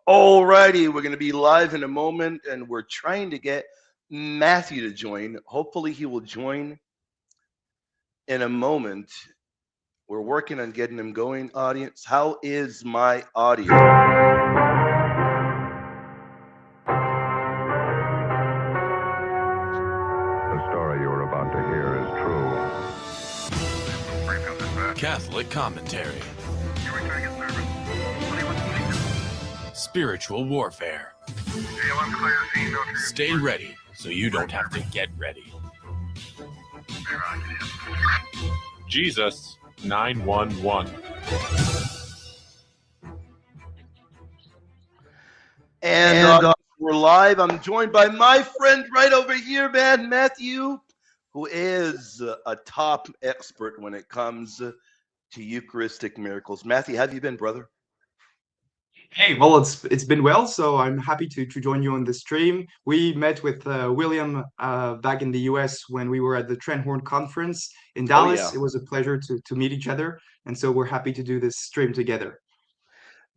Alrighty, we're going to be live in a moment, and we're trying to get Matthew to join. Hopefully, he will join in a moment. We're working on getting him going. Audience, how is my audio? The story you are about to hear is true. Catholic commentary. Spiritual warfare. Stay ready so you don't have to get ready. Jesus 911. And we're live. I'm joined by my friend right over here, man, Matthew, who is a top expert when it comes to Eucharistic miracles. Matthew, how have you been, brother? Hey, well, it's been well, so I'm happy to join you on the stream. We met with William back in the US when we were at the Trent Horn conference in Dallas. Yeah. It was a pleasure to meet each other, and so we're happy to do this stream together.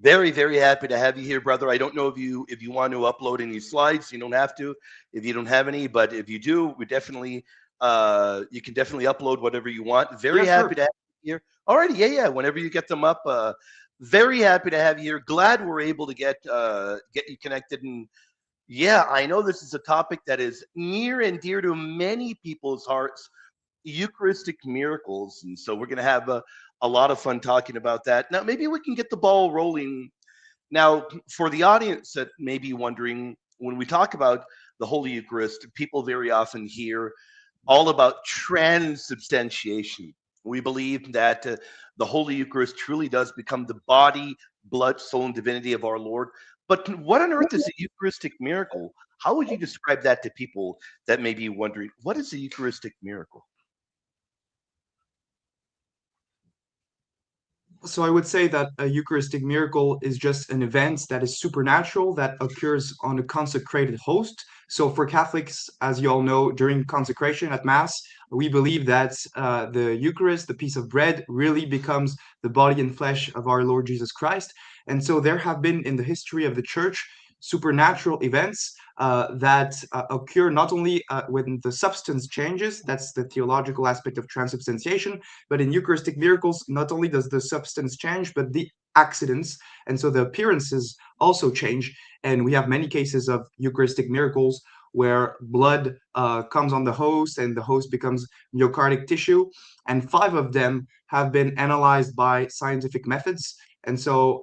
Very, very happy to have you here, brother. I don't know if you want to upload any slides. You don't have to if you don't have any, but if you do, we definitely you can definitely upload whatever you want. Very happy to have you here. Alrighty, yeah. Whenever you get them up, very happy to have you here. Glad we're able to get you connected. And yeah, I know this is a topic that is near and dear to many people's hearts, Eucharistic miracles. And so we're going to have a lot of fun talking about that. Now, maybe we can get the ball rolling. Now, for the audience that may be wondering, when we talk about the Holy Eucharist, people very often hear all about transubstantiation. We believe that the Holy Eucharist truly does become the body, blood, soul, and divinity of our Lord. But what on earth is a Eucharistic miracle? How would you describe that to people that may be wondering, what is a Eucharistic miracle? So I would say that a Eucharistic miracle is just an event that is supernatural that occurs on a consecrated host. So for Catholics, as you all know, during consecration at Mass, we believe that the Eucharist, the piece of bread, really becomes the body and flesh of our Lord Jesus Christ. And so there have been in the history of the Church supernatural events that occur not only when the substance changes, that's the theological aspect of transubstantiation, but in Eucharistic miracles, not only does the substance change, but the accidents, and so the appearances also change. And we have many cases of Eucharistic miracles where blood comes on the host and the host becomes myocardic tissue. And 5 of them have been analyzed by scientific methods. And so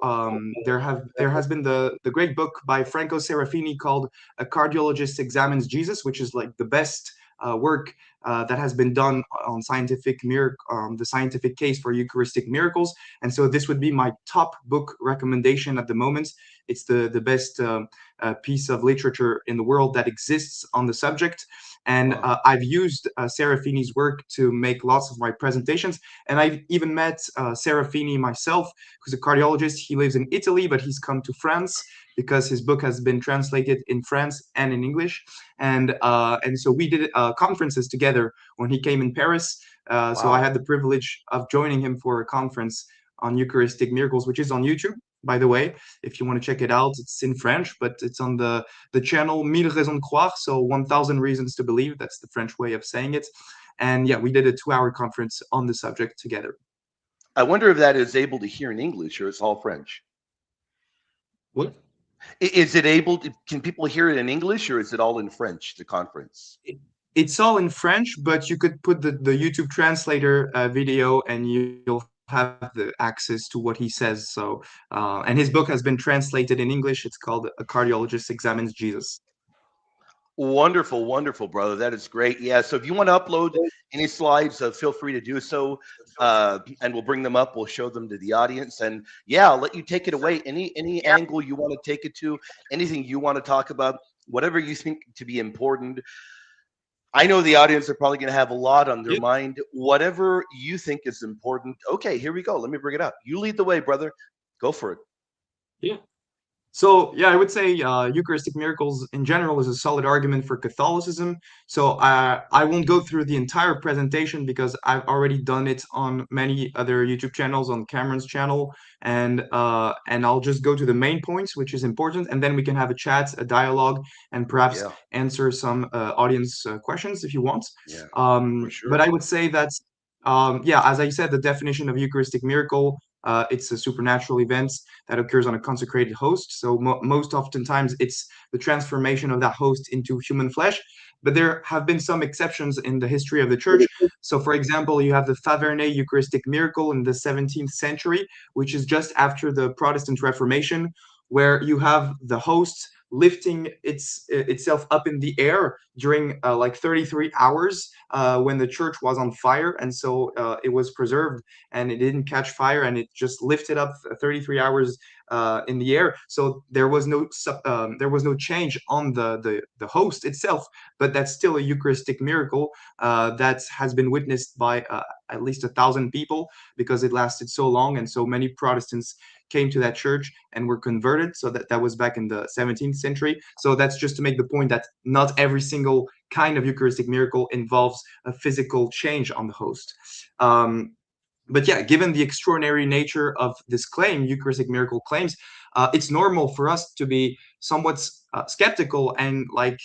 there has been the great book by Franco Serafini called A Cardiologist Examines Jesus, which is like the best work that has been done on the scientific case for Eucharistic miracles. And so this would be my top book recommendation at the moment. It's the best piece of literature in the world that exists on the subject. And I've used Serafini's work to make lots of my presentations. And I've even met Serafini myself, who's a cardiologist. He lives in Italy, but he's come to France because his book has been translated in France and in English. And so we did conferences together when he came in Paris. So I had the privilege of joining him for a conference on Eucharistic miracles, which is on YouTube, by the way. If you want to check it out, it's in French, but it's on the channel Mille Raisons de Croire, so 1,000 Reasons to Believe. That's the French way of saying it. And yeah, we did a 2-hour conference on the subject together. I wonder if that is able to hear in English or it's all French. What? Is it able to, can people hear it in English or is it all in French, the conference? It's all in French, but you could put the YouTube translator video and you'll have the access to what he says. So, and his book has been translated in English. It's called A Cardiologist Examines Jesus. Wonderful, wonderful, brother. That is great. Yeah. So if you want to upload any slides, feel free to do so, and we'll bring them up. We'll show them to the audience, and yeah, I'll let you take it away. Any angle you want to take it to, anything you want to talk about, whatever you think to be important. I know the audience are probably going to have a lot on their mind. Whatever you think is important. Okay, here we go. Let me bring it up. You lead the way, brother. Go for it. Yeah. So yeah, I would say Eucharistic miracles in general is a solid argument for Catholicism. So I won't go through the entire presentation because I've already done it on many other YouTube channels, on Cameron's channel, and I'll just go to the main points, which is important, and then we can have a chat, a dialogue, and perhaps Yeah, answer some audience questions if you want. yeah, for But sure. I would say that yeah, as I said, the definition of Eucharistic miracle, it's a supernatural event that occurs on a consecrated host. So most oftentimes it's the transformation of that host into human flesh. But there have been some exceptions in the history of the church. So, for example, you have the Faverney Eucharistic miracle in the 17th century, which is just after the Protestant Reformation, where you have the host lifting itself up in the air during like 33 hours when the church was on fire, and so it was preserved and it didn't catch fire and it just lifted up 33 hours in the air. So there was no change on the host itself, but that's still a Eucharistic miracle that has been witnessed by at least 1,000 people because it lasted so long and so many Protestants came to that church and were converted. So that was back in the 17th century. So that's just to make the point that not every single kind of Eucharistic miracle involves a physical change on the host. Um, but yeah, given the extraordinary nature of this claim, Eucharistic miracle claims, it's normal for us to be somewhat skeptical and like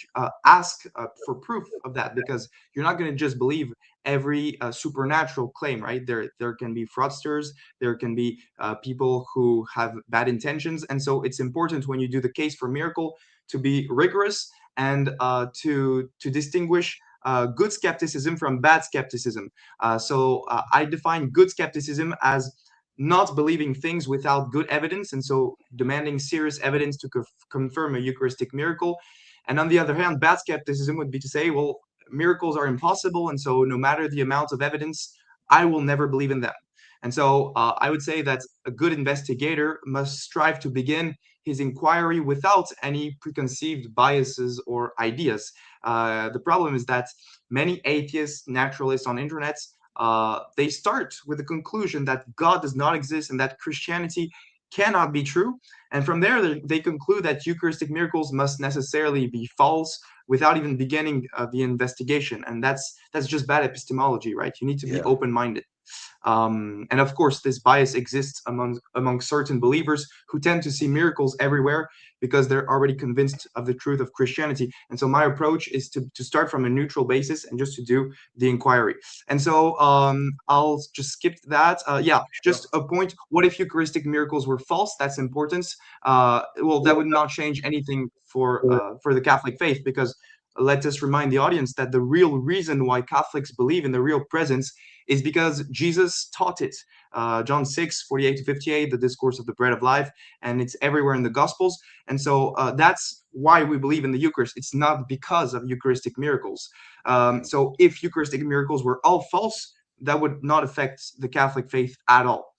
ask for proof of that because you're not going to just believe every supernatural claim, right? There can be fraudsters, there can be people who have bad intentions, and so it's important when you do the case for miracle to be rigorous and to distinguish good skepticism from bad skepticism. So I define good skepticism as not believing things without good evidence, and so demanding serious evidence to confirm a Eucharistic miracle. And on the other hand, bad skepticism would be to say, well, miracles are impossible, and so no matter the amount of evidence, I will never believe in them. And so I would say that a good investigator must strive to begin his inquiry without any preconceived biases or ideas. The problem is that many atheists, naturalists on internet, they start with the conclusion that God does not exist and that Christianity cannot be true. And from there, they conclude that Eucharistic miracles must necessarily be false without even beginning the investigation. And that's just bad epistemology, right? You need to be Yeah, open-minded. And of course, this bias exists among certain believers who tend to see miracles everywhere because they're already convinced of the truth of Christianity. And so my approach is to start from a neutral basis and just to do the inquiry. And so I'll just skip that. Yeah, sure. just a point. What if Eucharistic miracles were false? That's important. Well, that would not change anything for the Catholic faith because let us remind the audience that the real reason why Catholics believe in the real presence is because Jesus taught it. John 6, 48 to 58, the discourse of the bread of life, and it's everywhere in the Gospels. And so that's why we believe in the Eucharist. It's not because of Eucharistic miracles. Mm. So if Eucharistic miracles were all false, that would not affect the Catholic faith at all.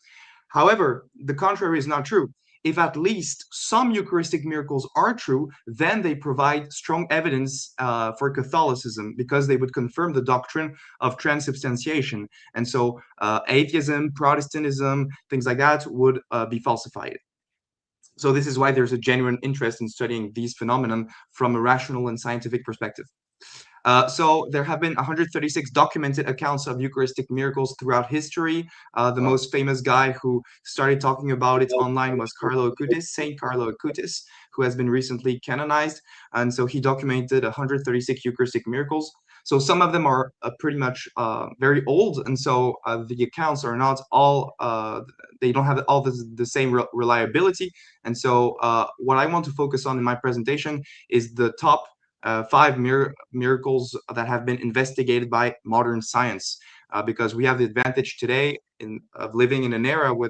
However, the contrary is not true. If at least some Eucharistic miracles are true, then they provide strong evidence for Catholicism because they would confirm the doctrine of transubstantiation. And so atheism, Protestantism, things like that would be falsified. So this is why there's a genuine interest in studying these phenomenon from a rational and scientific perspective. So there have been 136 documented accounts of Eucharistic miracles throughout history. The Wow. most famous guy who started talking about it online was Carlo Acutis, Saint Carlo Acutis, who has been recently canonized. And so he documented 136 Eucharistic miracles. So some of them are pretty much very old, and so the accounts are not all they don't have all the same reliability. And so what I want to focus on in my presentation is the top five miracles that have been investigated by modern science, because we have the advantage today of living in an era where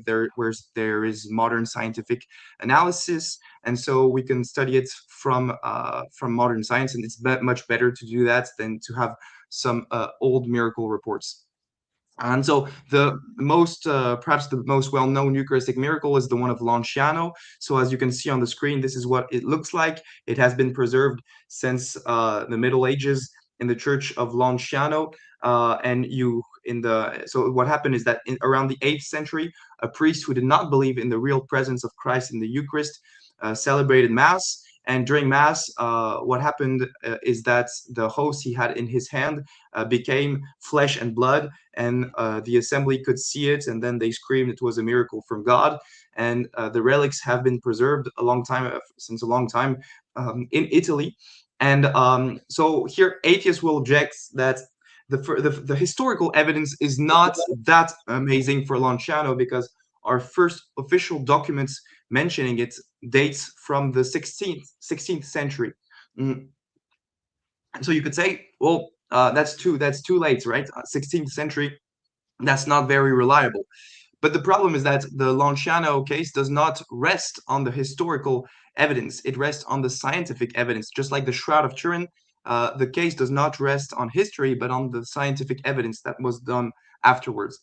there is modern scientific analysis, and so we can study it from modern science, and it's much better to do that than to have some old miracle reports. And so the most, perhaps the most well-known Eucharistic miracle is the one of Lanciano. So as you can see on the screen, this is what it looks like. It has been preserved since the Middle Ages in the Church of Lanciano. So what happened is that around the 8th century, a priest who did not believe in the real presence of Christ in the Eucharist celebrated Mass. And during Mass, what happened is that the host he had in his hand became flesh and blood, and the assembly could see it, and then they screamed it was a miracle from God. And the relics have been preserved since a long time in Italy. And so here, atheists will object that the historical evidence is not that amazing for Lanciano, because our first official documents mentioning it dates from the 16th century. So you could say, well, that's too late, right? 16th century, that's not very reliable. But the problem is that the Lanciano case does not rest on the historical evidence. It rests on the scientific evidence. Just like the Shroud of Turin, the case does not rest on history, but on the scientific evidence that was done afterwards.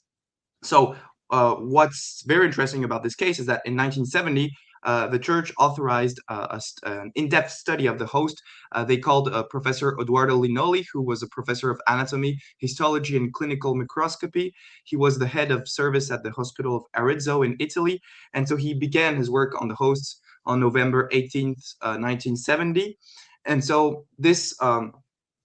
So what's very interesting about this case is that in 1970, the church authorized an in-depth study of the host. They called Professor Edoardo Linoli, who was a professor of anatomy, histology, and clinical microscopy. He was the head of service at the hospital of Arezzo in Italy. And so he began his work on the hosts on November 18th, 1970. And so this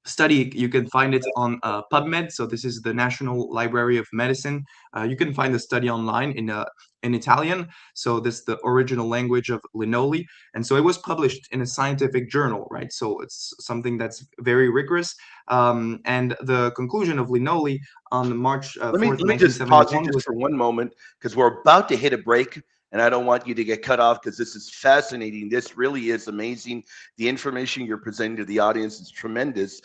study, you can find it on PubMed. So this is the National Library of Medicine. You can find the study online in Italian. So this is the original language of Linoli. And so it was published in a scientific journal, right? So it's something that's very rigorous. And the conclusion of Linoli on March 4th, let me just pause you just was, for one moment, because we're about to hit a break. And I don't want you to get cut off, because this is fascinating. This really is amazing. The information you're presenting to the audience is tremendous,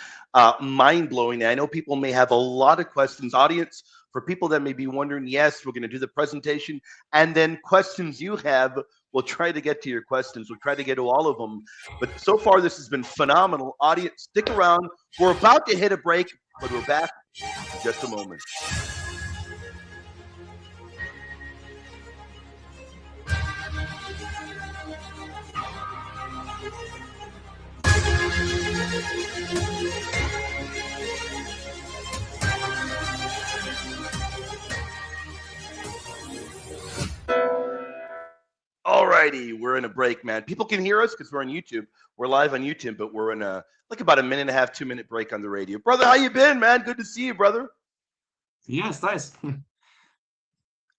mind-blowing. I know people may have a lot of questions. Audience, for people that may be wondering, yes, we're going to do the presentation, and then questions you have, we'll try to get to your questions. We'll try to get to all of them. But so far, this has been phenomenal. Audience, stick around. We're about to hit a break, but we're back in just a moment. Alrighty, we're in a break, man. People can hear us because we're on YouTube. We're live on YouTube, but we're in about a 1.5, 2-minute break on the radio. Brother, how you been, man? Good to see you, brother. yes, nice.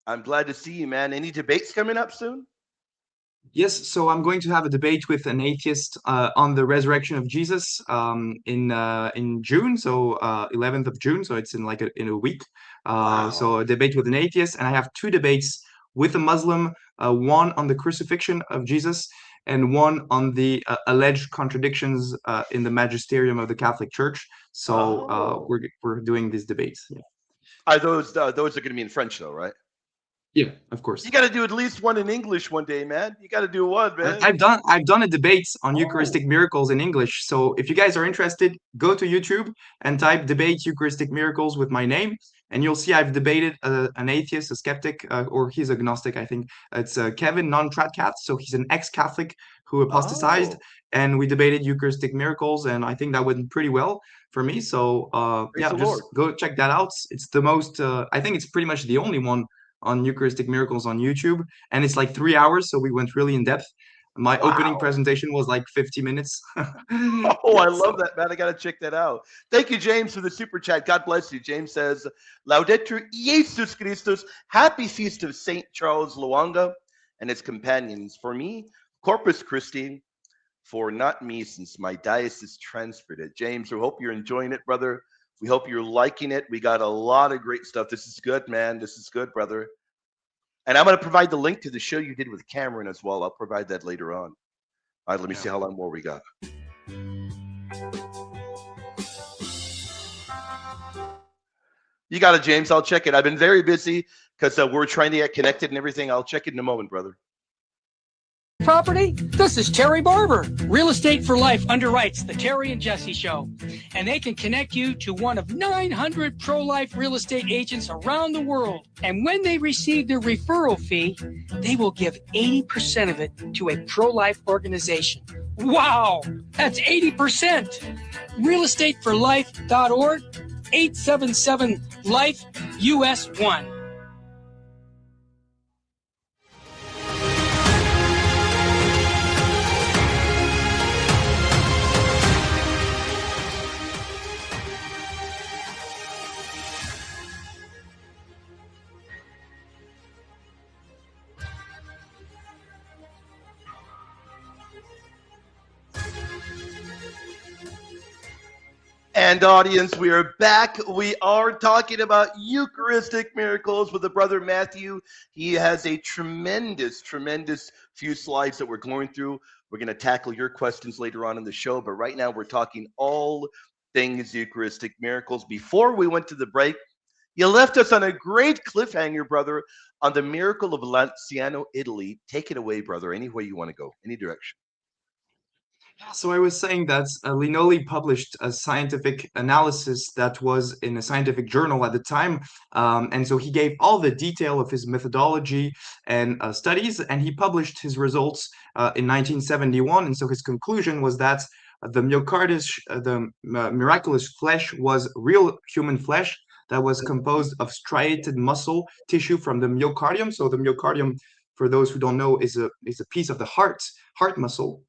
I'm glad to see you, man. Any debates coming up soon? Yes, so I'm going to have a debate with an atheist on the resurrection of Jesus in June, so 11th of June, so it's in a week. Wow. So a debate with an atheist, and I have 2 debates with a Muslim, one on the crucifixion of Jesus, and one on the alleged contradictions in the magisterium of the Catholic Church. So we're doing these debates. Yeah. Are those are going to be in French, though, right? Yeah, of course. You got to do at least one in English one day, man. You got to do one, man. I've done a debate on Eucharistic miracles in English. So if you guys are interested, go to YouTube and type "debate Eucharistic miracles" with my name, and you'll see I've debated an atheist, a skeptic, or he's agnostic, I think. It's Kevin Non-Tratcat. So he's an ex-Catholic who apostatized, and we debated Eucharistic miracles, and I think that went pretty well for me. So yeah, just go check that out. It's the most. I think it's pretty much the only one on Eucharistic miracles on YouTube, and it's like 3 hours, so we went really in depth. My opening presentation was like 50 minutes. I love that, man. I gotta check that out. Thank you, James, for the super chat. God bless you. James says, Laudetur Jesus Christus, happy feast of Saint Charles Lavaigna and his companions. For me, Corpus Christi, for not me, since my diocese transferred it. James, we hope you're enjoying it, brother. We hope you're liking it. We got a lot of great stuff. This is good, man. This is good, brother. And I'm going to provide the link to the show you did with Cameron as well. I'll provide that later on. All right, let me see how long more we got. You got it, James. I'll check it. I've been very busy because we're trying to get connected and everything. I'll check it in a moment, brother. Property? This is Terry Barber. Real Estate for Life underwrites the Terry and Jesse Show, and they can connect you to one of 900 pro-life real estate agents around the world. And when they receive their referral fee, they will give 80% of it to a pro-life organization. Wow, that's 80%. realestateforlife.org, 877-LIFE, US 1. And audience, we are back. We are talking about Eucharistic miracles with the brother Matthew. He has a tremendous few slides that we're going through. We're going to tackle your questions later on in the show, but right now we're talking all things Eucharistic miracles. Before we went to the break, you left us on a great cliffhanger, brother, on the miracle of Lanciano, Italy. Take it away, brother, any way you want to go, any direction. So I was saying that Linoli published a scientific analysis that was in a scientific journal at the time, and so he gave all the detail of his methodology and studies, and he published his results in 1971. And so his conclusion was that the miraculous flesh was real human flesh that was composed of striated muscle tissue from the myocardium. So the myocardium, for those who don't know, is a piece of the heart muscle.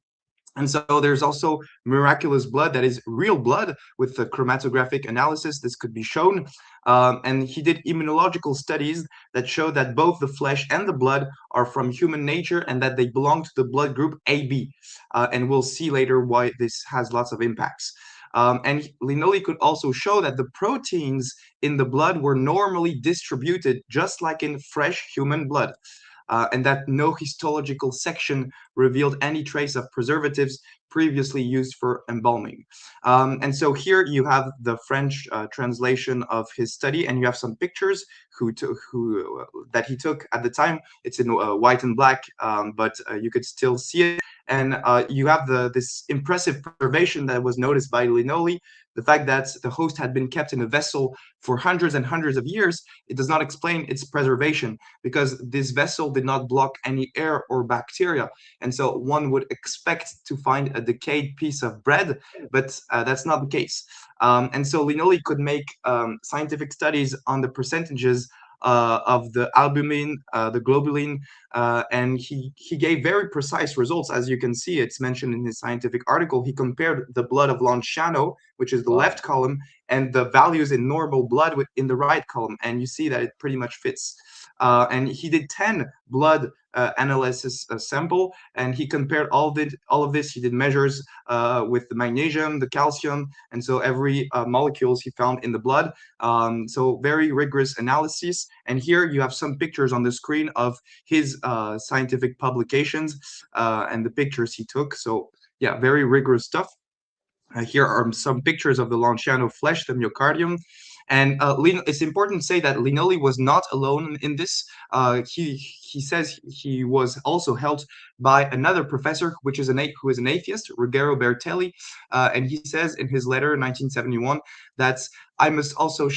And so there's also miraculous blood that is real blood with the chromatographic analysis. This could be shown. And he did immunological studies that show that both the flesh and the blood are from human nature and that they belong to the blood group AB. And we'll see later why this has lots of impacts. And Linoli could also show that the proteins in the blood were normally distributed just like in fresh human blood. And that no histological section revealed any trace of preservatives previously used for embalming. And so here you have the French translation of his study, and you have some pictures that he took at the time. It's in white and black, but you could still see it. And you have this impressive preservation that was noticed by Linoli. The fact that the host had been kept in a vessel for hundreds and hundreds of years, it does not explain its preservation because this vessel did not block any air or bacteria. And so one would expect to find a decayed piece of bread, but that's not the case. And so Linoli could make scientific studies on the percentages of the albumin, the globulin, and he gave very precise results. As you can see, it's mentioned in his scientific article. He compared the blood of Lanciano, which is the left column, and the values in normal blood in the right column, and you see that it pretty much fits. And he did 10 blood analysis sample, and he compared all of this. He did measures with the magnesium, the calcium, and so every molecules he found in the blood. So very rigorous analysis. And here you have some pictures on the screen of his scientific publications and the pictures he took. So yeah, very rigorous stuff. Here are some pictures of the Lanciano flesh, the myocardium. And it's important to say that Linoli was not alone in this. He says he was also helped by another professor, who is an atheist, Ruggero Bertelli, and he says in his letter in 1971 that I must also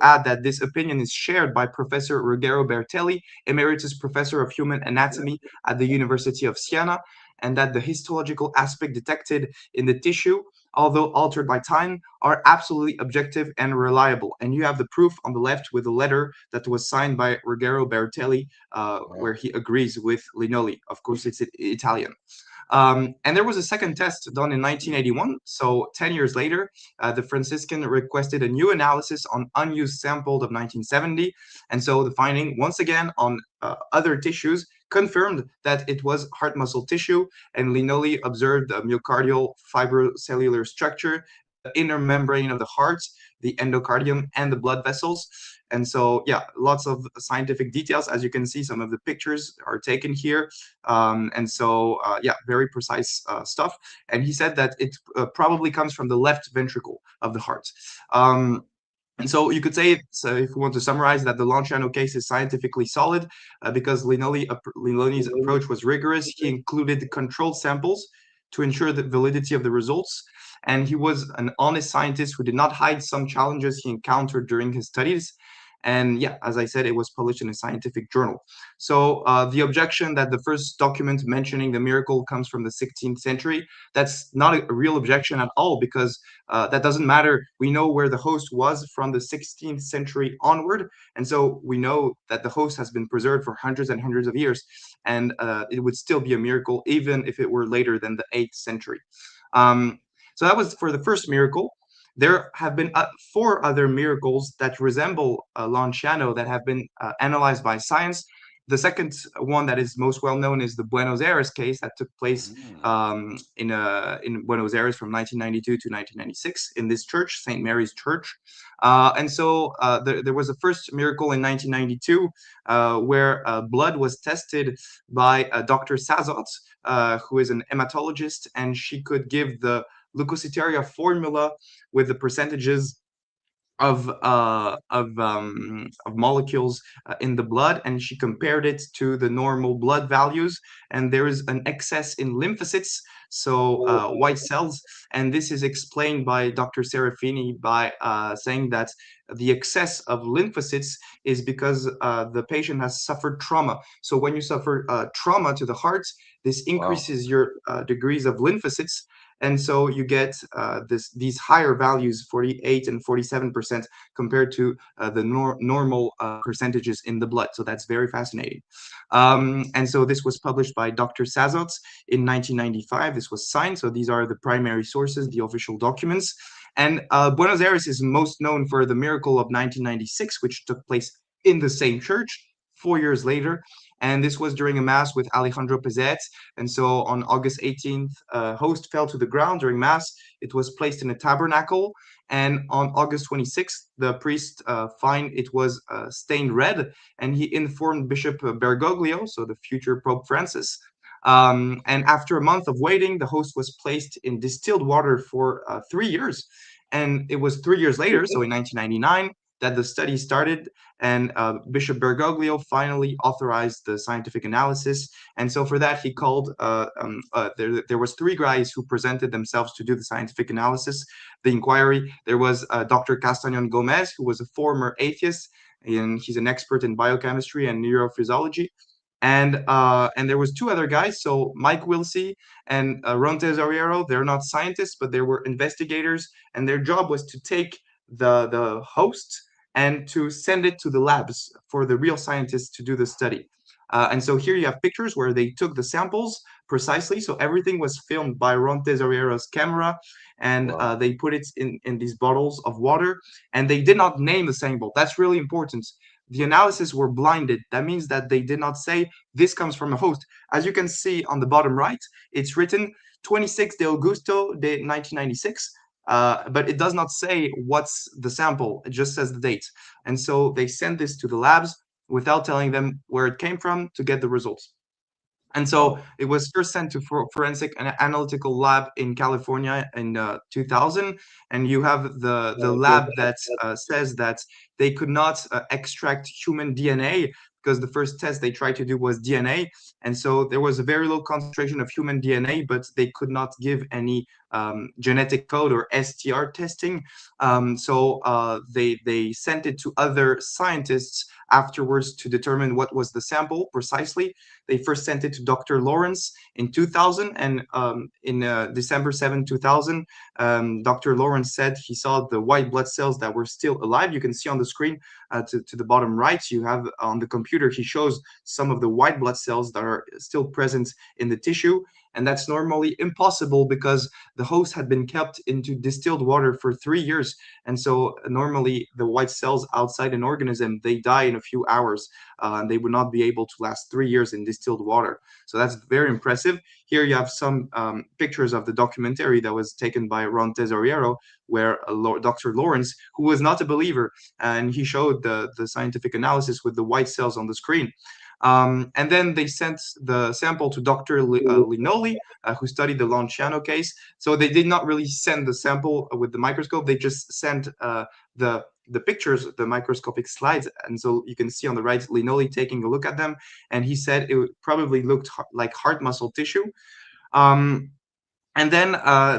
add that this opinion is shared by Professor Ruggero Bertelli, emeritus professor of human anatomy at the University of Siena, and that the histological aspect detected in the tissue, although altered by time, are absolutely objective and reliable. And you have the proof on the left with a letter that was signed by Ruggero Bertelli, where he agrees with Linoli. Of course, it's Italian. And there was a second test done in 1981. So 10 years later, the Franciscan requested a new analysis on unused samples of 1970. And so the finding, once again, on other tissues confirmed that it was heart muscle tissue, and Linoli observed the myocardial fibrocellular structure, the inner membrane of the heart, the endocardium, and the blood vessels. And so, yeah, lots of scientific details. As you can see, some of the pictures are taken here. And so, yeah, very precise stuff. And he said that it probably comes from the left ventricle of the heart. And so you could say, so if we want to summarize, that the Lanciano case is scientifically solid because Linoli's approach was rigorous. He included controlled samples to ensure the validity of the results. And he was an honest scientist who did not hide some challenges he encountered during his studies. And yeah, as I said, it was published in a scientific journal. So the objection that the first document mentioning the miracle comes from the 16th century, that's not a real objection at all, because that doesn't matter. We know where the host was from the 16th century onward. And so we know that the host has been preserved for hundreds and hundreds of years. And it would still be a miracle, even if it were later than the 8th century. So that was for the first miracle. There have been 4 other miracles that resemble Lanciano that have been analyzed by science. The second one that is most well known is the Buenos Aires case that took place in Buenos Aires from 1992 to 1996 in this church, St. Mary's Church. There was a first miracle in 1992 where blood was tested by Dr. Sazot, who is an hematologist, and she could give the leukocytaria formula with the percentages of molecules in the blood, and she compared it to the normal blood values, and there is an excess in lymphocytes, so white cells, and this is explained by Dr. Serafini by saying that the excess of lymphocytes is because the patient has suffered trauma. So when you suffer trauma to the heart, this increases your degrees of lymphocytes, and so you get these higher values, 48 and 47%, compared to the normal percentages in the blood. So that's very fascinating. And so this was published by Dr. Sazot in 1995. This was signed. So these are the primary sources, the official documents. And Buenos Aires is most known for the miracle of 1996, which took place in the same church 4 years later. And this was during a mass with Alejandro Pezet. And so on August 18th, host fell to the ground during mass. It was placed in a tabernacle. And on August 26th, the priest found it was stained red. And he informed Bishop Bergoglio, so the future Pope Francis. And after a month of waiting, the host was placed in distilled water for 3 years. And it was 3 years later, so in 1999, that the study started, and Bishop Bergoglio finally authorized the scientific analysis. And so for that, he called, there was 3 guys who presented themselves to do the scientific analysis, the inquiry. There was Dr. Castañón Gomez, who was a former atheist, and he's an expert in biochemistry and neurophysiology. And there was 2 other guys, so Mike Wilsey and Ron Tesoriero. They're not scientists, but they were investigators, and their job was to take the host and to send it to the labs for the real scientists to do the study. And so here you have pictures where they took the samples precisely. So everything was filmed by Ron Tesoriero's camera, and they put it in these bottles of water, and they did not name the sample. That's really important. The analysis were blinded. That means that they did not say this comes from a host. As you can see on the bottom right, it's written 26 de Augusto de 1996. But it does not say what's the sample. It just says the date. And so they sent this to the labs without telling them where it came from to get the results. And so it was first sent to forensic and analytical lab in California in 2000. And you have the lab that says that they could not extract human DNA, because the first test they tried to do was DNA. And so there was a very low concentration of human DNA, but they could not give any genetic code or STR testing. So they sent it to other scientists afterwards to determine what was the sample precisely. They first sent it to Dr. Lawrence in 2000, and in December 7, 2000, Dr. Lawrence said he saw the white blood cells that were still alive. You can see on the screen to the bottom right, you have on the computer, he shows some of the white blood cells that are still present in the tissue. And that's normally impossible because the host had been kept into distilled water for 3 years. And so normally the white cells outside an organism, they die in a few hours. And they would not be able to last 3 years in distilled water. So that's very impressive. Here you have some pictures of the documentary that was taken by Ron Tesoriero, where Dr. Lawrence, who was not a believer, and he showed the scientific analysis with the white cells on the screen. And then they sent the sample to Dr. Linoli, who studied the Lanciano case. So they did not really send the sample with the microscope. They just sent the pictures, the microscopic slides. And so you can see on the right, Linoli taking a look at them. And he said it probably looked like heart muscle tissue. And then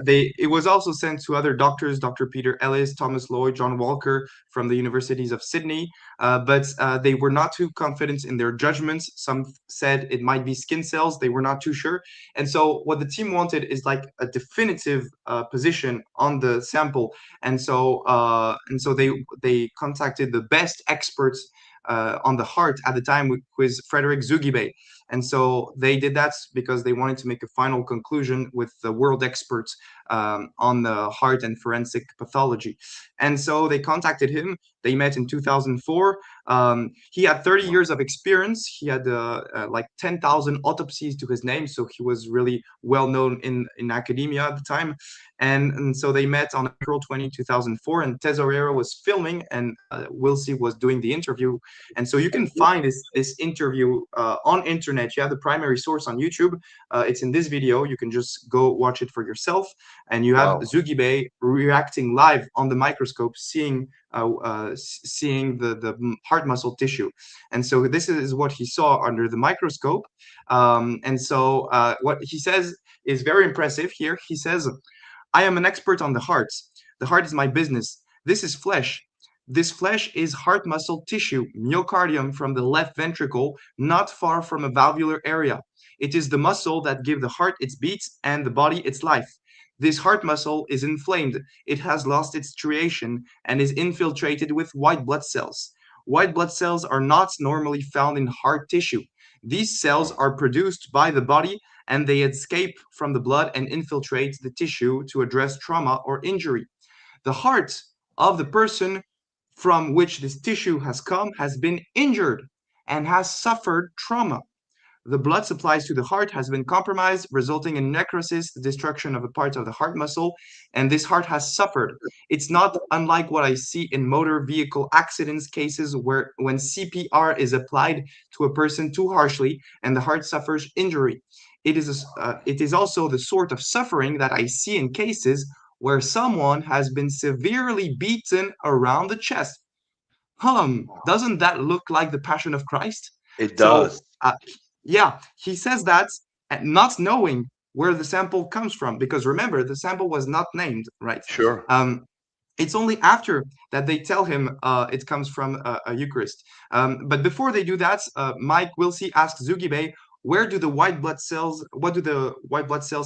it was also sent to other doctors, Dr. Peter Ellis, Thomas Lloyd, John Walker from the universities of Sydney, but they were not too confident in their judgments. Some said it might be skin cells. They were not too sure. And so what the team wanted is like a definitive position on the sample. And so they contacted the best experts on the heart at the time, who is Frederick Zugibe. And so they did that because they wanted to make a final conclusion with the world experts on the heart and forensic pathology. And so they contacted him, They met in 2004. He had 30 years of experience. He had like 10,000 autopsies to his name, so he was really well known in academia at the time. And so they met on April 20, 2004, and Tesorero was filming, and Wilsey was doing the interview. And so you can find this interview on internet. You have the primary source on YouTube. It's in this video. You can just go watch it for yourself. And you have Wow. Zugibe reacting live on the microscope, seeing the heart muscle tissue. And so this is what he saw under the microscope. And so what he says is very impressive here. He says, I am an expert on the heart. The heart is my business. This is flesh. This flesh is heart muscle tissue, myocardium from the left ventricle, not far from a valvular area. It is the muscle that gives the heart its beats and the body its life. This heart muscle is inflamed. It has lost its striation and is infiltrated with white blood cells. White blood cells are not normally found in heart tissue. These cells are produced by the body and they escape from the blood and infiltrate the tissue to address trauma or injury. The heart of the person from which this tissue has come has been injured and has suffered trauma. The blood supplies to the heart has been compromised, resulting in necrosis, the destruction of a part of the heart muscle, and this heart has suffered. It's not unlike what I see in motor vehicle accidents cases where when CPR is applied to a person too harshly and the heart suffers injury. It is also the sort of suffering that I see in cases where someone has been severely beaten around the chest. Doesn't that look like the Passion of Christ? It So, does. yeah, he says that not knowing where the sample comes from, because remember, the sample was not named, right? Sure. It's only after that they tell him it comes from a Eucharist. But before they do that, Mike Wilsey asks Zugibe, what do the white blood cells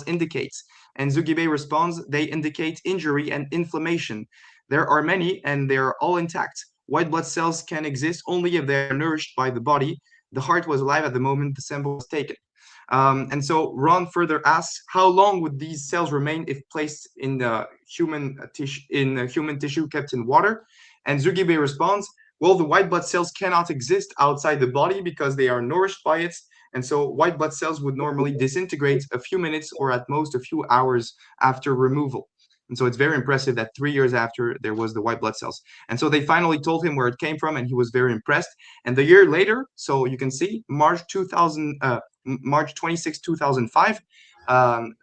indicate? And Zugibe responds, they indicate injury and inflammation. There are many and they are all intact. White blood cells can exist only if they are nourished by the body. The heart was alive at the moment the sample was taken. And so Ron further asks, how long would these cells remain if placed in human tissue kept in water? And Zugibe responds, well, the white blood cells cannot exist outside the body because they are nourished by it. And so white blood cells would normally disintegrate a few minutes or at most a few hours after removal. And so it's very impressive that 3 years after there was the white blood cells. And so they finally told him where it came from, and he was very impressed. And the year later, so you can see March 26, 2005,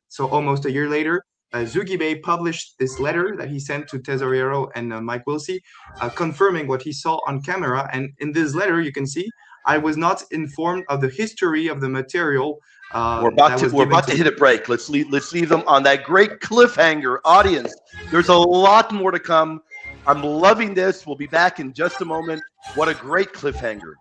so almost a year later, Zugibe published this letter that he sent to Tesorero and Mike Wilsey, confirming what he saw on camera. And in this letter, you can see, I was not informed of the history of the material. We're about to hit a break. Let's leave them on that great cliffhanger. Audience, there's a lot more to come. I'm loving this. We'll be back in just a moment. What a great cliffhanger.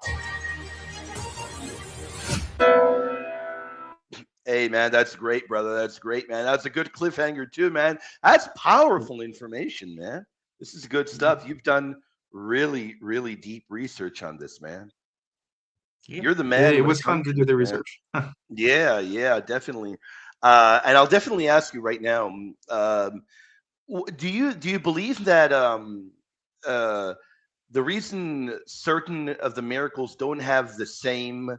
Hey, man, that's great, brother. That's great, man. That's a good cliffhanger too, man. That's powerful information, man. This is good stuff. You've done really, really deep research on this, man. You're the man. It was fun to do the research. Yeah, definitely. And I'll definitely ask you right now. Do you believe that the reason certain of the miracles don't have the same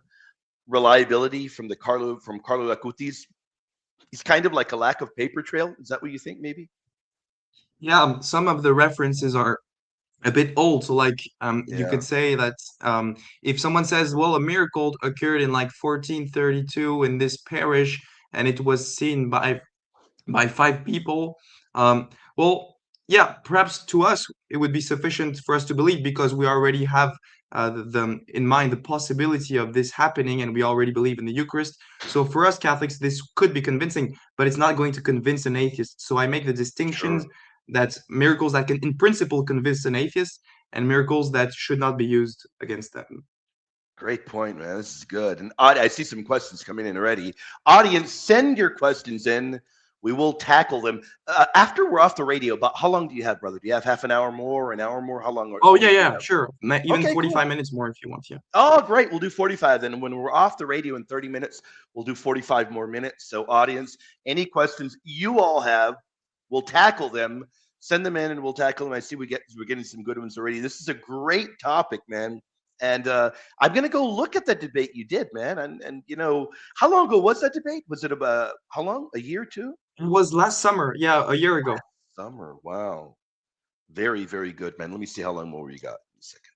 reliability from Carlo Acutis is kind of like a lack of paper trail? Is that what you think? Maybe. Yeah, some of the references are a bit old. So like you could say that if someone says, well, a miracle occurred in like 1432 in this parish and it was seen by 5 people, well, yeah, perhaps to us it would be sufficient for us to believe because we already have in mind the possibility of this happening and we already believe in the Eucharist. So for us Catholics, this could be convincing, but it's not going to convince an atheist. So I make the distinctions that miracles that can in principle convince an atheist and miracles that should not be used against them. Great point, man. This is good. And I see some questions coming in already. Audience, send your questions in. We will tackle them after we're off the radio. But how long do you have, brother? Do you have half an hour more, an hour more? How long? Oh, yeah, sure. Even 45 minutes more if you want. Yeah. Oh, great. We'll do 45 then. When we're off the radio in 30 minutes, we'll do 45 more minutes. So, audience, any questions you all have, we'll tackle them. Send them in, and we'll tackle them. I see we're getting some good ones already. This is a great topic, man. And I'm gonna go look at that debate you did, man. And how long ago was that debate? Was it about how long? A year, two? It was last summer, yeah, a year ago. Summer. Wow. Very, very good, man. Let me see how long more you got. In a second.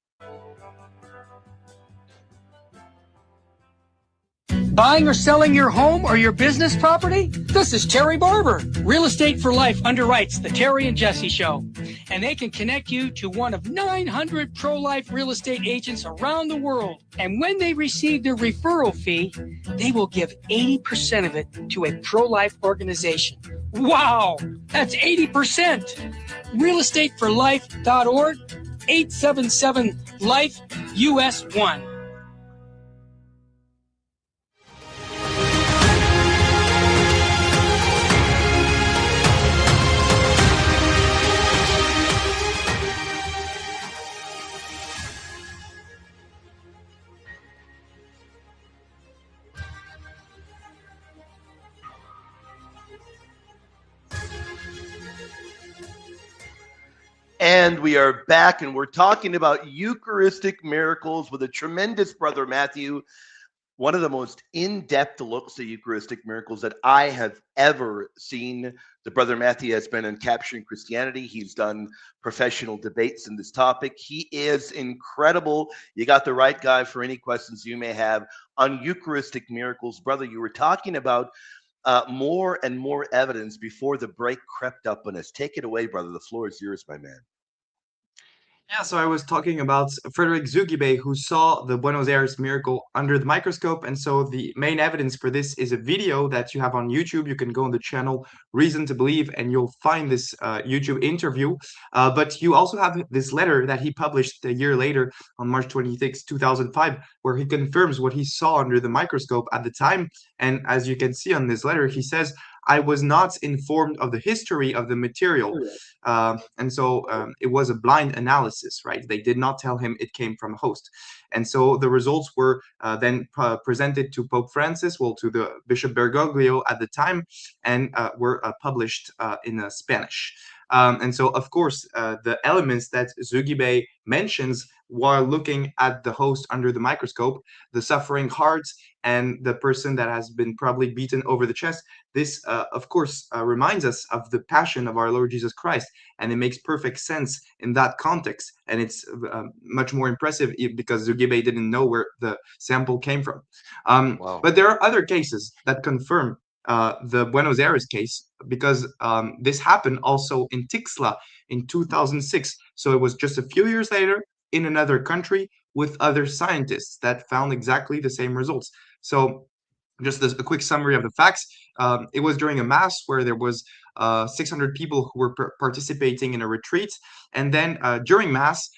Buying or selling your home or your business property? This is Terry Barber. Real Estate for Life underwrites the Terry and Jesse Show, and they can connect you to one of 900 pro-life real estate agents around the world. And when they receive their referral fee, they will give 80% of it to a pro-life organization. Wow, that's 80%. realestateforlife.org, 877-LIFE, US 1. And we are back, and we're talking about Eucharistic miracles with a tremendous brother Matthew. One of the most in-depth looks at Eucharistic miracles that I have ever seen. The brother Matthew has been in Capturing Christianity. He's done professional debates in this topic. He is incredible. You got the right guy for any questions you may have on Eucharistic miracles. Brother, you were talking about more and more evidence before the break crept up on us. Take it away, brother. The floor is yours, my man. Yeah, so I was talking about Frederick Zugibe, who saw the Buenos Aires miracle under the microscope. And so the main evidence for this is a video that you have on YouTube. You can go on the channel Reason to Believe, and you'll find this YouTube interview. But you also have this letter that he published a year later on March 26, 2005, where he confirms what he saw under the microscope at the time. And as you can see on this letter, he says, I was not informed of the history of the material. And so it was a blind analysis, right? They did not tell him it came from a host. And so the results were then presented to Pope Francis, well, to the Bishop Bergoglio at the time, and were published in Spanish. And so, of course, the elements that Zugibe mentions while looking at the host under the microscope, the suffering heart and the person that has been probably beaten over the chest, this, of course, reminds us of the passion of our Lord Jesus Christ. And it makes perfect sense in that context. And it's much more impressive because Zugibe didn't know where the sample came from. Wow. But there are other cases that confirm the Buenos Aires case, because this happened also in Tixla in 2006. So it was just a few years later in another country with other scientists that found exactly the same results. So just a quick summary of the facts. It was during a mass where there was 600 people who were participating in a retreat. And then during mass,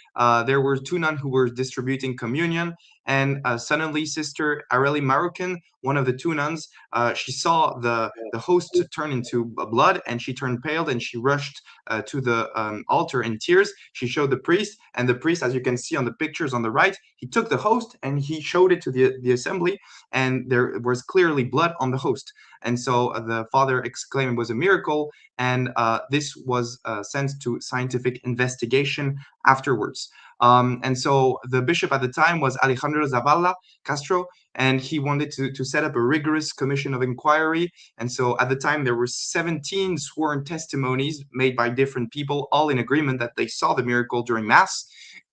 there were two nuns who were distributing communion. And suddenly, Sister Areli Marroquin, one of the two nuns, she saw the host turn into blood, and she turned pale, and she rushed to the altar in tears. She showed the priest, and the priest, as you can see on the pictures on the right, he took the host and he showed it to the assembly, and there was clearly blood on the host. And so the father exclaimed it was a miracle, and this was sent to scientific investigation afterwards. And so the bishop at the time was Alejandro Zavala Castro, and he wanted to set up a rigorous commission of inquiry. And so at the time, there were 17 sworn testimonies made by different people, all in agreement that they saw the miracle during Mass.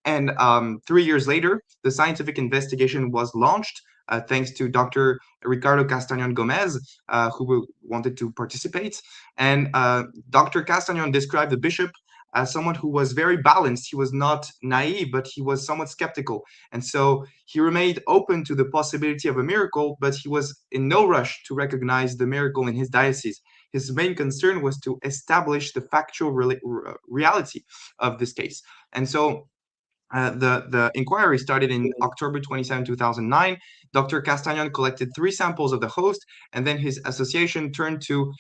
And 3 years later, the scientific investigation was launched, thanks to Dr. Ricardo Castañón Gomez, who wanted to participate. And Dr. Castañón described the bishop as someone who was very balanced. He was not naive, but he was somewhat skeptical. And so he remained open to the possibility of a miracle, but he was in no rush to recognize the miracle in his diocese. His main concern was to establish the factual reality of this case. And so the inquiry started in October 27, 2009. Dr. Castañón collected 3 samples of the host, and then his association turned to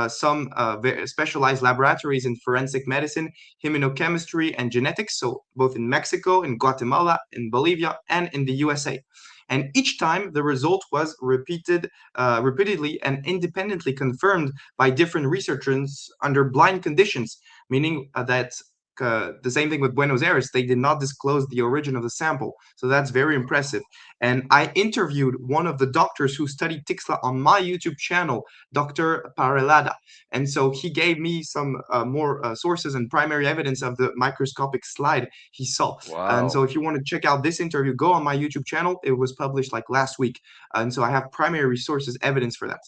some very specialized laboratories in forensic medicine, immunochemistry, and genetics, so both in Mexico, in Guatemala, in Bolivia, and in the USA. And each time the result was repeatedly and independently confirmed by different researchers under blind conditions. meaning that the same thing with Buenos Aires, they did not disclose the origin of the sample. So that's very impressive. And I interviewed one of the doctors who studied Tixla on my YouTube channel, Dr. Parelada. And so he gave me some more sources and primary evidence of the microscopic slide he saw. And so Wow. if you want to check out this interview, go on my YouTube channel. It was published like last week. And so I have primary sources evidence for that.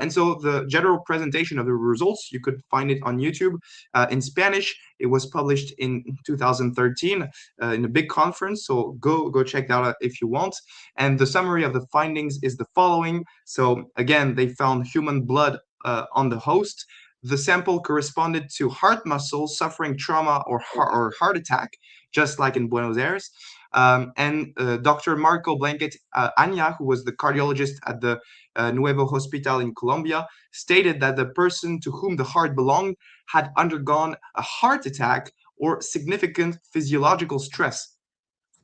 And so the general presentation of the results, you could find it on YouTube in Spanish. It was published in 2013 in a big conference. So go check that out if you want. And the summary of the findings is the following. So again, they found human blood on the host. The sample corresponded to heart muscles suffering trauma or heart attack, just like in Buenos Aires. And Dr. Marco Blanket Anya, who was the cardiologist at the Nuevo Hospital in Colombia, stated that the person to whom the heart belonged had undergone a heart attack or significant physiological stress.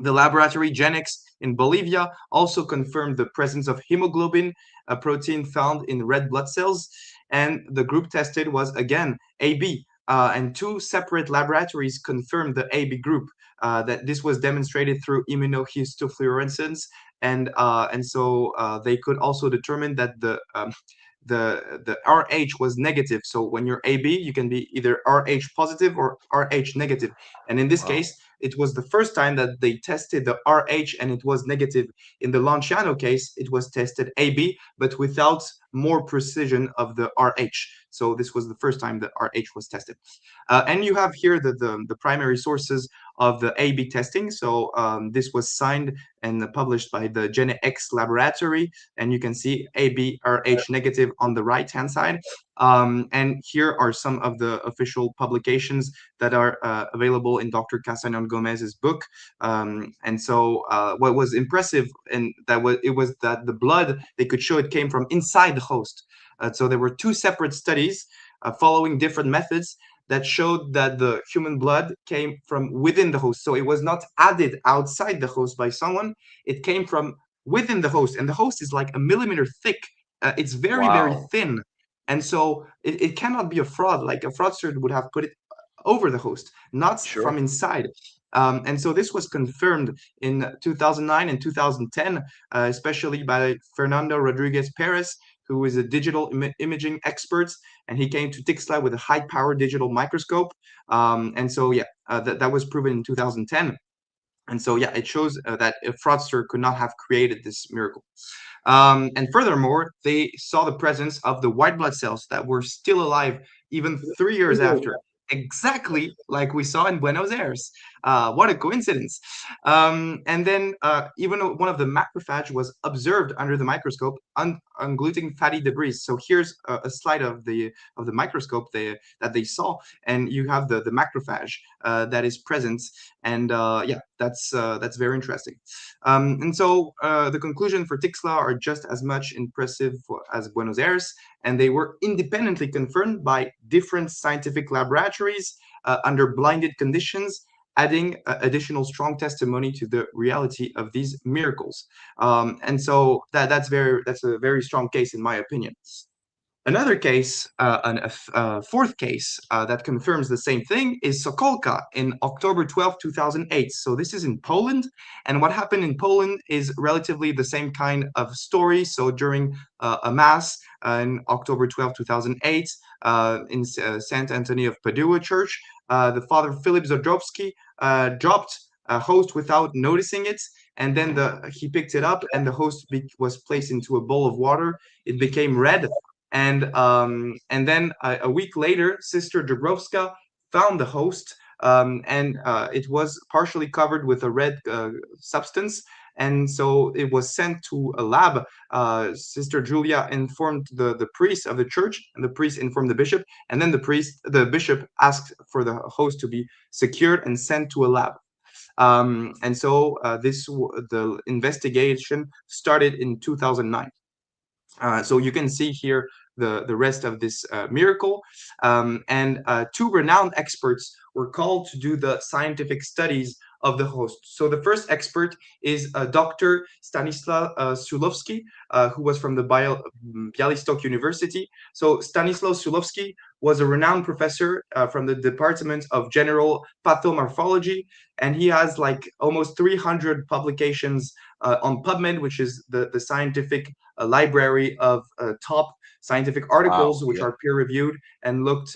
The laboratory Genix in Bolivia also confirmed the presence of hemoglobin, a protein found in red blood cells, and the group tested was again AB. And two separate laboratories confirmed the AB group. That this was demonstrated through immunohistofluorescence, and so they could also determine that the RH was negative. So when you're AB, you can be either RH positive or RH negative. And in this Wow. case, it was the first time that they tested the RH and it was negative. In the Lanciano case, it was tested AB, but without more precision of the RH. So this was the first time the RH was tested. And you have here the primary sources of the AB testing. So this was signed and published by the GeneX laboratory. And you can see AB RH negative on the right-hand side. And here are some of the official publications that are available in Dr. Castañón Gomez's book. And so what was impressive and it was that the blood, they could show it came from inside the host. So there were two separate studies following different methods that showed that the human blood came from within the host. So it was not added outside the host by someone. It came from within the host. And the host is like a millimeter thick. It's very, very Wow. thin. And so it cannot be a fraud. Like a fraudster would have put it over the host, not from Sure. inside. And so this was confirmed in 2009 and 2010, especially by Fernando Rodriguez Perez, who is a digital imaging expert, and he came to Tixla with a high-power digital microscope. And so, yeah, that was proven in 2010. And so, yeah, it shows that a fraudster could not have created this miracle. And furthermore, they saw the presence of the white blood cells that were still alive even 3 years after, exactly like we saw in Buenos Aires. What a coincidence. And then even one of the macrophage was observed under the microscope ungluting fatty debris. So here's a slide of the microscope that they saw, and you have the macrophage that is present. And yeah, that's very interesting. And so the conclusion for Tixla are just as much impressive as Buenos Aires, and they were independently confirmed by different scientific laboratories under blinded conditions, adding additional strong testimony to the reality of these miracles. And so that's a very strong case in my opinion. Another case, a fourth case that confirms the same thing is Sokolka in October 12, 2008. So this is in Poland. And what happened in Poland is relatively the same kind of story. So during a mass in October 12, 2008, in St. Anthony of Padua Church, the Father Philip Zodrowski dropped a host without noticing it. And then he picked it up and the host was placed into a bowl of water. It became red. And then a week later, Sister Dabrowska found the host, and it was partially covered with a red substance. And so it was sent to a lab. Sister Julia informed the priest of the church, and the priest informed the bishop. And then the bishop asked for the host to be secured and sent to a lab. And so the investigation started in 2009. So you can see here the rest of this miracle. And two renowned experts were called to do the scientific studies of the host. So the first expert is Dr. Stanislaw Sulowski, who was from the Bialystok University. So Stanislaw Sulowski was a renowned professor from the Department of General Pathomorphology, and he has like almost 300 publications on PubMed, which is the scientific library of top scientific articles, which are peer-reviewed and looked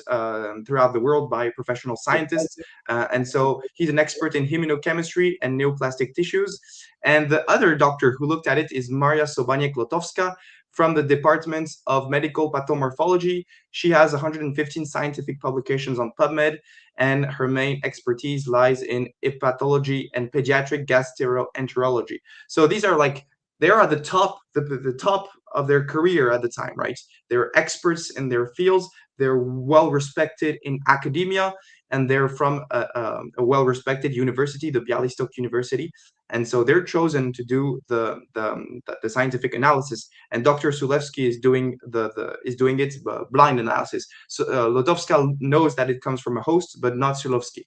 throughout the world by professional scientists. And so he's an expert in immunochemistry and neoplastic tissues. And the other doctor who looked at it is Maria Sobaniec-Lotowska from the Department of Medical Pathomorphology. She has 115 scientific publications on PubMed, and her main expertise lies in hepatology and pediatric gastroenterology. So these are like, they are at the top, the top of their career at the time, right? They're experts in their fields. They're well respected in academia, and they're from a well respected university, the Bialystok University. And so they're chosen to do the scientific analysis. And Dr. Sulewski is doing it blind analysis. So Lotowska knows that it comes from a host, but not Sulewski.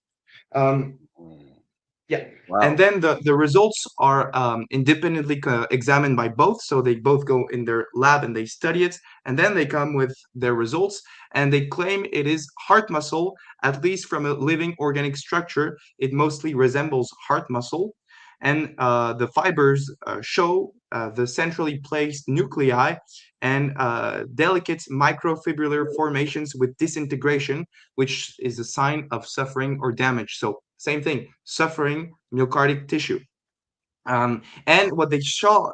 Yeah. Wow. And then the results are independently examined by both. So they both go in their lab and they study it. And then they come with their results and they claim it is heart muscle, at least from a living organic structure. It mostly resembles heart muscle. And the fibers show the centrally placed nuclei and delicate microfibrillar formations with disintegration, which is a sign of suffering or damage. So same thing, suffering myocardic tissue. And what they saw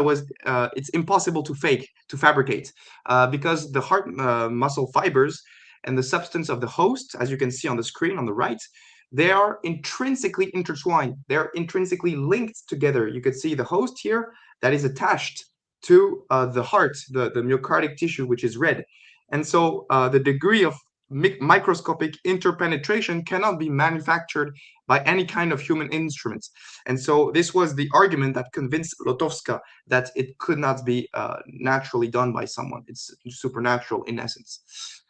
was it's impossible to fabricate, because the heart muscle fibers and the substance of the host, as you can see on the screen on the right, they are intrinsically intertwined. They're intrinsically linked together. You could see the host here that is attached to the heart, the myocardic tissue, which is red. And so the degree of microscopic interpenetration cannot be manufactured by any kind of human instruments. And so this was the argument that convinced Lotowska that it could not be naturally done by someone. It's supernatural in essence.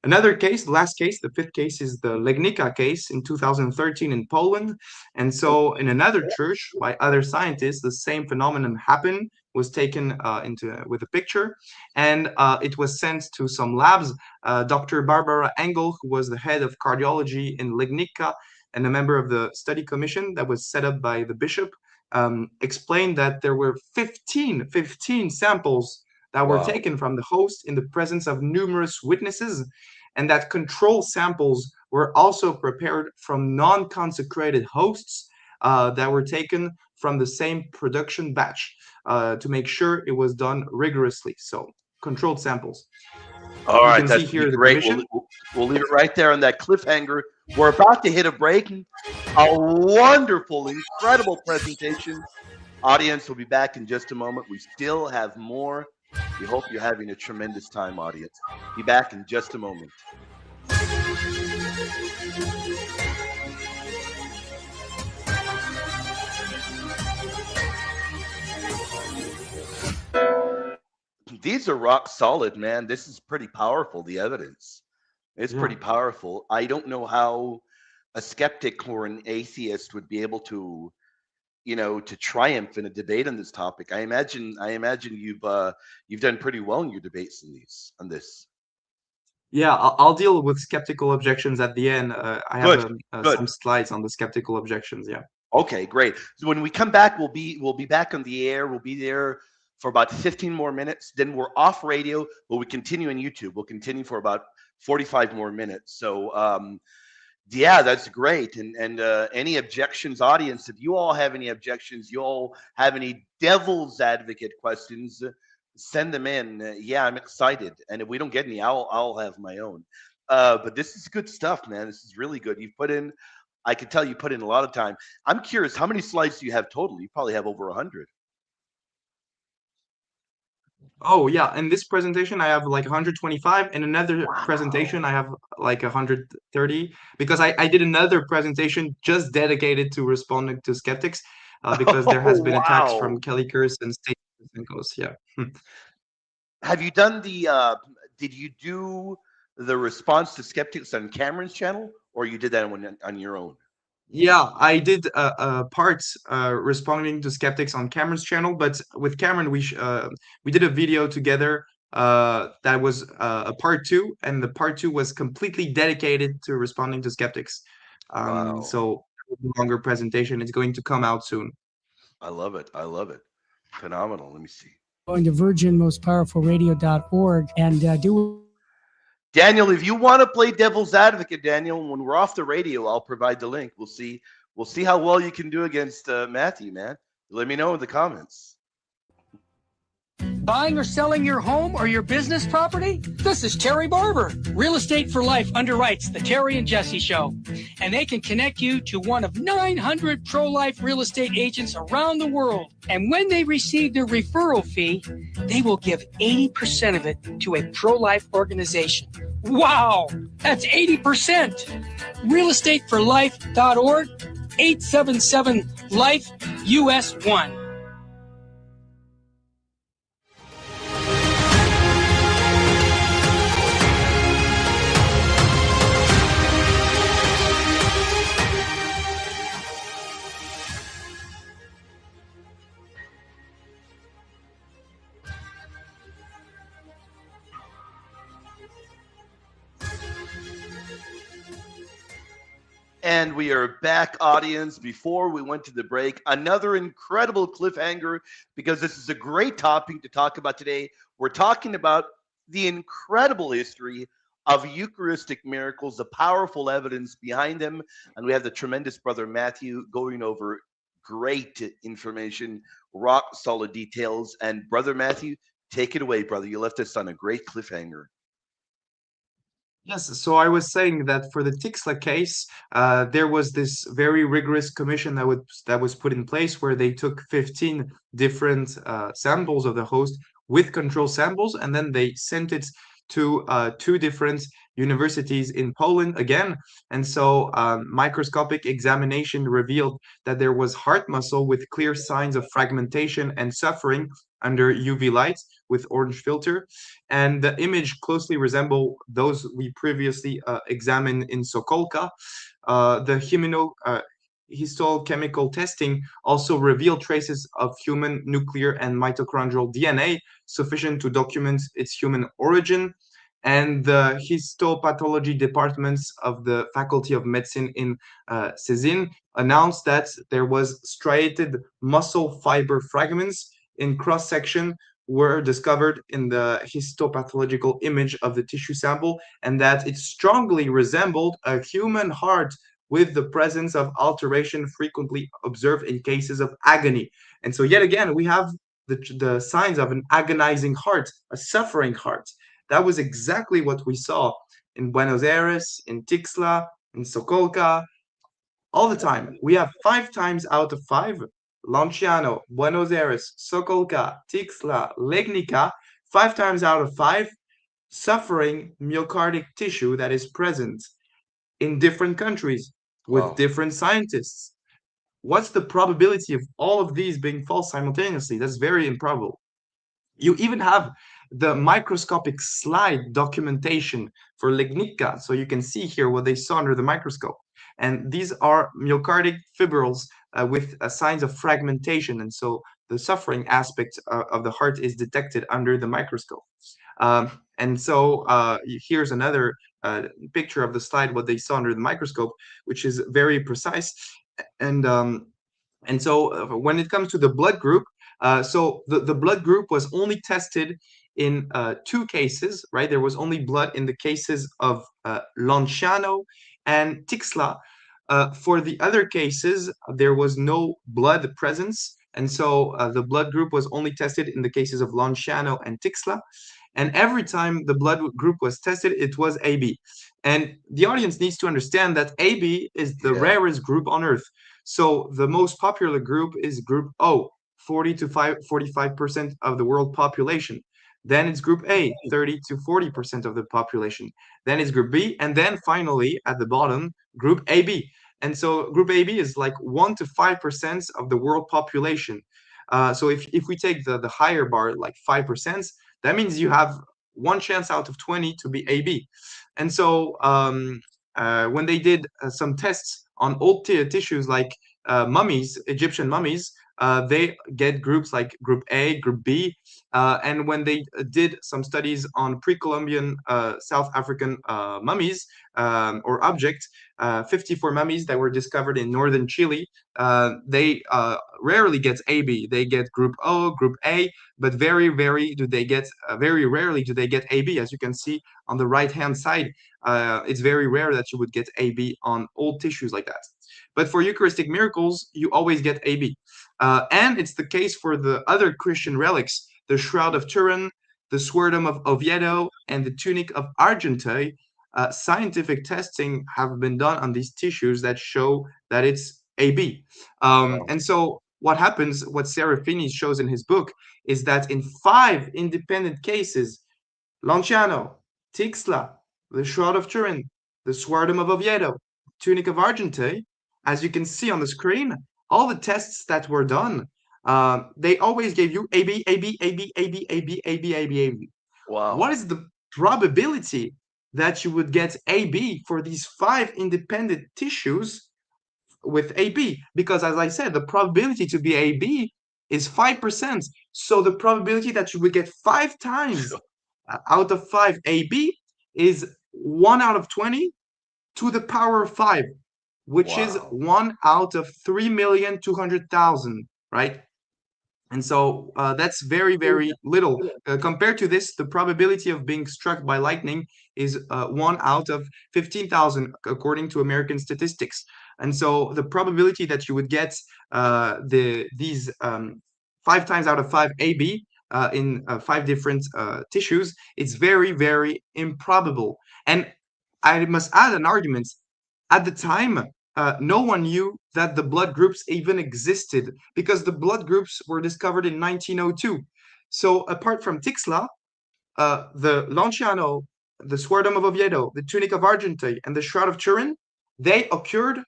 Another case, the last case, the fifth case, is the Legnica case in 2013 in Poland. And so in another church by other scientists, the same phenomenon happened, was taken with a picture, and it was sent to some labs. Dr. Barbara Engel, who was the head of cardiology in Legnica and a member of the study commission that was set up by the bishop, explained that there were 15 samples that were taken from the host in the presence of numerous witnesses, and that control samples were also prepared from non-consecrated hosts that were taken from the same production batch to make sure it was done rigorously. So controlled samples. All right, can see that's here the great. commission. We'll leave it right there on that cliffhanger. We're about to hit a break. A wonderful, incredible presentation. Audience will be back in just a moment. We still have more. We hope you're having a tremendous time, audience. Be back in just a moment. These are rock solid, man. This is pretty powerful, the evidence. It's pretty powerful. I don't know how a skeptic or an atheist would be able to, to triumph in a debate on this topic. I imagine you've done pretty well in your debates on this. Yeah, I'll deal with skeptical objections at the end. I have some slides on the skeptical objections. Yeah. Okay, great. So when we come back, we'll be back on the air. We'll be there for about 15 more minutes. Then we're off radio, but we continue on YouTube. We'll continue for about 45 more minutes. So yeah, that's great. And any objections, audience, if you all have any objections, you all have any devil's advocate questions, send them in. Yeah, I'm excited. And if we don't get any, I'll have my own. But this is good stuff, man. This is really good. I can tell you put in a lot of time. I'm curious, how many slides do you have total? You probably have over 100. Oh yeah, in this presentation I have like 125, and another presentation I have like 130, because I did another presentation just dedicated to responding to skeptics, because there has been attacks from Kelly-Kers and state and goes, yeah. Have you done did you do the response to skeptics on Cameron's channel, or you did that on your own? Yeah, I did a part responding to skeptics on Cameron's channel, but with Cameron we did a video together that was a part two, and the part two was completely dedicated to responding to skeptics. Wow. So longer presentation is going to come out soon. I love it. I love it. Phenomenal. Let me see. Going to virginmostpowerfulradio.org and do. Daniel, if you want to play devil's advocate, Daniel, when we're off the radio, I'll provide the link. We'll see. We'll see how well you can do against Matthew, man. Let me know in the comments. Buying or selling your home or your business property? This is Terry Barber. Real Estate for Life underwrites the Terry and Jesse Show, and they can connect you to one of 900 pro-life real estate agents around the world. And when they receive their referral fee, they will give 80% of it to a pro-life organization. Wow, that's 80%. Realestateforlife.org, 877-LIFE, US 1. And we are back, audience. Before we went to the break, another incredible cliffhanger, because this is a great topic to talk about today. We're talking about the incredible history of Eucharistic miracles, the powerful evidence behind them. And we have the tremendous brother Matthew going over great information, rock solid details. And brother Matthew, take it away, brother. You left us on a great cliffhanger. Yes, so I was saying that for the Tixla case, there was this very rigorous commission that was put in place where they took 15 different samples of the host with control samples, and then they sent it to two different universities in Poland again. And so microscopic examination revealed that there was heart muscle with clear signs of fragmentation and suffering under UV light with orange filter, and the image closely resemble those we previously examined in Sokolka. The histochemical testing also revealed traces of human nuclear and mitochondrial DNA sufficient to document its human origin. And the histopathology departments of the Faculty of Medicine in Szczecin announced that there was striated muscle fiber fragments in cross-section were discovered in the histopathological image of the tissue sample, and that it strongly resembled a human heart with the presence of alteration frequently observed in cases of agony. And so yet again, we have the signs of an agonizing heart, a suffering heart. That was exactly what we saw in Buenos Aires, in Tixla, in Sokolka, all the time. We have 5 times out of 5, Lanciano, Buenos Aires, Sokolka, Tixla, Legnica, 5 times out of 5, suffering myocardic tissue that is present in different countries with Wow. different scientists. What's the probability of all of these being false simultaneously? That's very improbable. You even have the microscopic slide documentation for Legnica, so you can see here what they saw under the microscope. And these are myocardic fibrils with signs of fragmentation, and so the suffering aspect of the heart is detected under the microscope. And so here's another picture of the slide, what they saw under the microscope, which is very precise. And so when it comes to the blood group, so the blood group was only tested in 2 cases, right? There was only blood in the cases of Lanciano and Tixla. For the other cases, there was no blood presence. And so the blood group was only tested in the cases of Lanciano and Tixla. And every time the blood group was tested, it was AB. And the audience needs to understand that AB is the rarest group on Earth. So the most popular group is group O, 40 to 45% of the world population. Then it's group A, 30 to 40% of the population. Then it's group B, and then finally at the bottom, group AB. And so group AB is like 1 to 5% of the world population. So if we take the higher bar, like 5%, that means you have 1 chance out of 20 to be AB. And so when they did some tests on old tissues like mummies, Egyptian mummies, they get groups like Group A, Group B, and when they did some studies on pre-Columbian South African mummies or objects, 54 mummies that were discovered in northern Chile, they rarely get AB. They get Group O, Group A, but very rarely do they get AB. As you can see on the right-hand side, it's very rare that you would get AB on old tissues like that. But for Eucharistic miracles, you always get AB. And it's the case for the other Christian relics, the Shroud of Turin, the Swordum of Oviedo, and the Tunic of Argenteuil. Scientific testing have been done on these tissues that show that it's AB. And so what happens, what Serafini shows in his book, is that in 5 independent cases, Lanciano, Tixla, the Shroud of Turin, the Swordum of Oviedo, Tunic of Argenteuil, as you can see on the screen, all the tests that were done, they always gave you AB, AB, AB, AB, AB, AB, AB, AB. Wow. What is the probability that you would get AB for these 5 independent tissues with AB? Because as I said, the probability to be AB is 5%. So the probability that you would get 5 times out of 5 AB is 1 out of 20 to the power of 5, which is 1 out of 3,200,000, right? And so that's very, very little. Compared to this, the probability of being struck by lightning is 1 out of 15,000, according to American statistics. And so the probability that you would get these 5 times out of 5 AB in 5 different tissues, it's very, very improbable. And I must add an argument. At the time, no one knew that the blood groups even existed because the blood groups were discovered in 1902. So apart from Tixla, the Lanciano, the Swordum of Oviedo, the Tunic of Argenteuil, and the Shroud of Turin, they occurred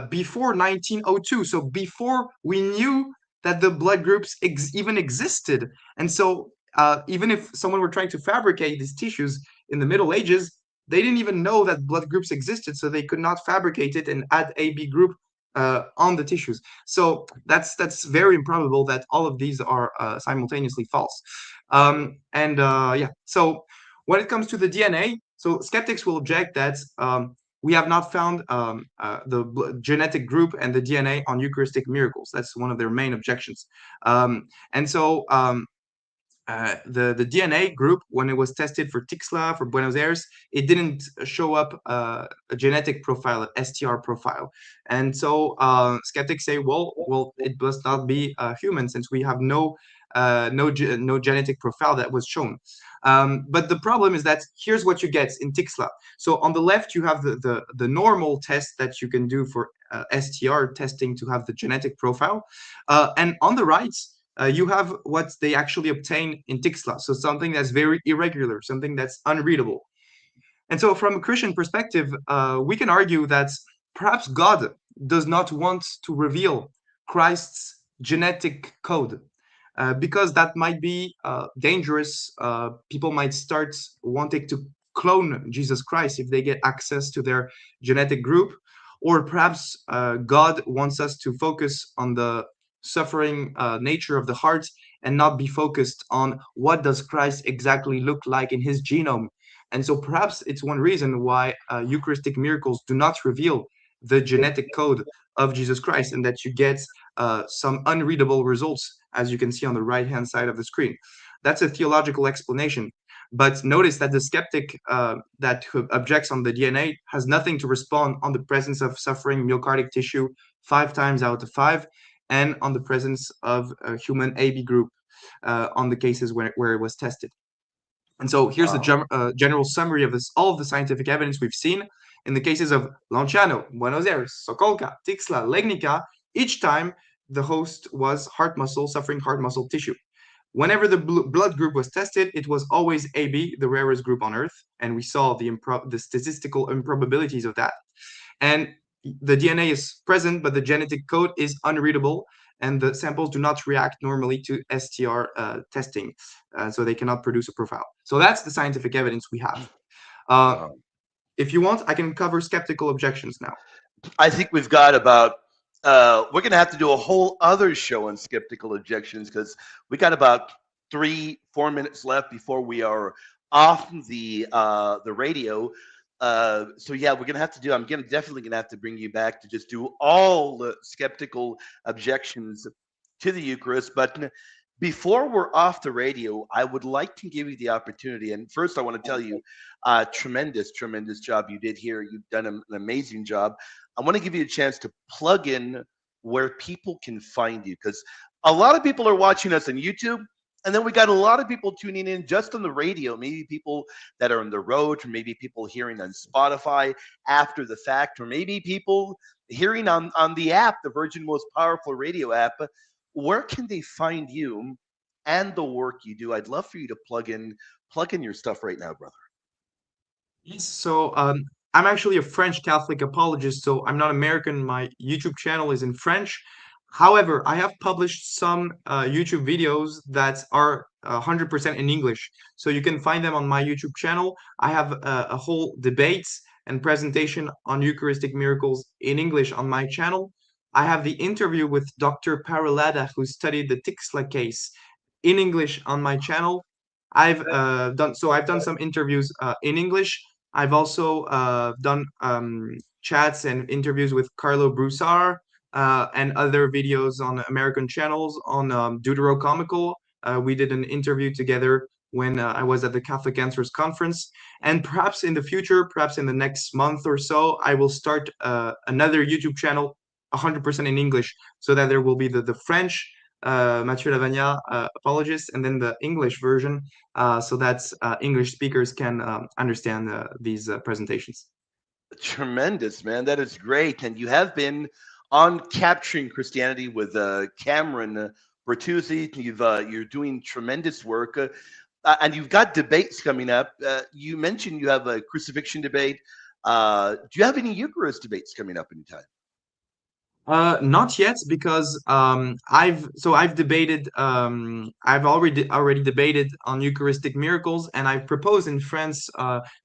before 1902. So before we knew that the blood groups even existed. And so even if someone were trying to fabricate these tissues in the Middle Ages, they didn't even know that blood groups existed, so they could not fabricate it and add AB group on the tissues. So that's very improbable that all of these are simultaneously false. Yeah, so when it comes to the DNA, so skeptics will object that we have not found the genetic group and the DNA on Eucharistic miracles. That's one of their main objections. The DNA group, when it was tested for Tixla, for Buenos Aires, it didn't show up a genetic profile, an STR profile. And so skeptics say, well, it must not be human since we have no genetic profile that was shown. But the problem is that here's what you get in Tixla. So on the left, you have the normal test that you can do for STR testing to have the genetic profile. And on the right, you have what they actually obtain in Tixla. So something that's very irregular, something that's unreadable. And so from a Christian perspective, we can argue that perhaps God does not want to reveal Christ's genetic code because that might be dangerous. People might start wanting to clone Jesus Christ if they get access to their genetic group. Or perhaps God wants us to focus on the suffering nature of the heart and not be focused on what does Christ exactly look like in his genome. And so perhaps it's one reason why Eucharistic miracles do not reveal the genetic code of Jesus Christ and that you get some unreadable results, as you can see on the right-hand side of the screen. That's a theological explanation. But notice that the skeptic that objects on the DNA has nothing to respond on the presence of suffering myocardic tissue 5 times out of 5, and on the presence of a human AB group on the cases where it was tested. And so here's the general summary of all of the scientific evidence we've seen. In the cases of Lanciano, Buenos Aires, Sokolka, Tixla, Legnica, each time the host was suffering heart muscle tissue. Whenever the blood group was tested, it was always AB, the rarest group on Earth, and we saw the statistical improbabilities of that. And the DNA is present, but the genetic code is unreadable, and the samples do not react normally to STR testing, so they cannot produce a profile. So that's the scientific evidence we have. If you want, I can cover skeptical objections now. I think we've got about. We're going to have to do a whole other show on skeptical objections because we got about 3-4 minutes left before we are off the radio. So yeah, we're gonna have to do. I'm gonna definitely gonna have to bring you back to just do all the skeptical objections to the Eucharist. But before we're off the radio, I would like to give you the opportunity. And first, I want to tell you, tremendous job you did here. You've done an amazing job. I want to give you a chance to plug in where people can find you because a lot of people are watching us on YouTube. And then we got a lot of people tuning in just on the radio, maybe people that are on the road, or maybe people hearing on Spotify after the fact, or maybe people hearing on the app, the Virgin Most Powerful Radio app. Where can they find you and the work you do? I'd love for you to plug in your stuff right now, brother. Yes, so I'm actually a French Catholic apologist, so I'm not American. My YouTube channel is in French. However, I have published some YouTube videos that are 100% in English. So you can find them on my YouTube channel. I have a whole debate and presentation on Eucharistic miracles in English on my channel. I have the interview with Dr. Paralada, who studied the Tixla case in English on my channel. I've done some interviews in English. I've also done chats and interviews with Carlo Broussard and other videos on American channels on Deuterocomical. We did an interview together when I was at the Catholic Answers conference. And perhaps in the future, perhaps in the next month or so, I will start another YouTube channel 100% in English so that there will be the French Mathieu Lavagna apologist and then the English version so that English speakers can understand these presentations. Tremendous, man. That is great. And you have been on Capturing Christianity with Cameron Bertuzzi. You're doing tremendous work. And you've got debates coming up. You mentioned you have a crucifixion debate. Do you have any Eucharist debates coming up anytime? Not yet, because I've debated I've already debated on Eucharistic miracles, and I've proposed in France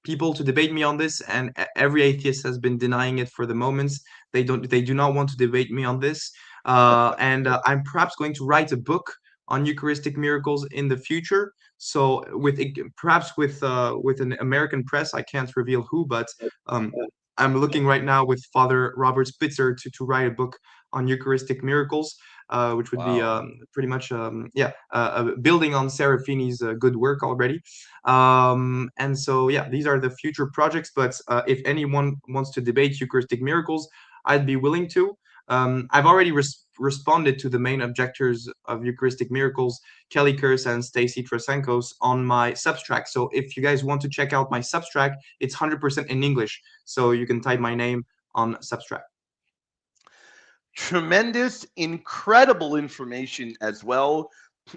people to debate me on this, and every atheist has been denying it for the moment. They do not want to debate me on this, and I'm perhaps going to write a book on Eucharistic miracles in the future. So perhaps with an American press, I can't reveal who, but I'm looking right now with Father Robert Spitzer to write a book on Eucharistic miracles, which would be Wow. pretty much building on Serafini's good work already. And so yeah, these are the future projects. But if anyone wants to debate Eucharistic miracles, I'd be willing to. I've already responded to the main objectors of Eucharistic miracles, Kelly Kurz and Stacy Trasenkos, on my Substack. So if you guys want to check out my Substack, it's 100% in English. So you can type my name on Substack. Tremendous, incredible information as well.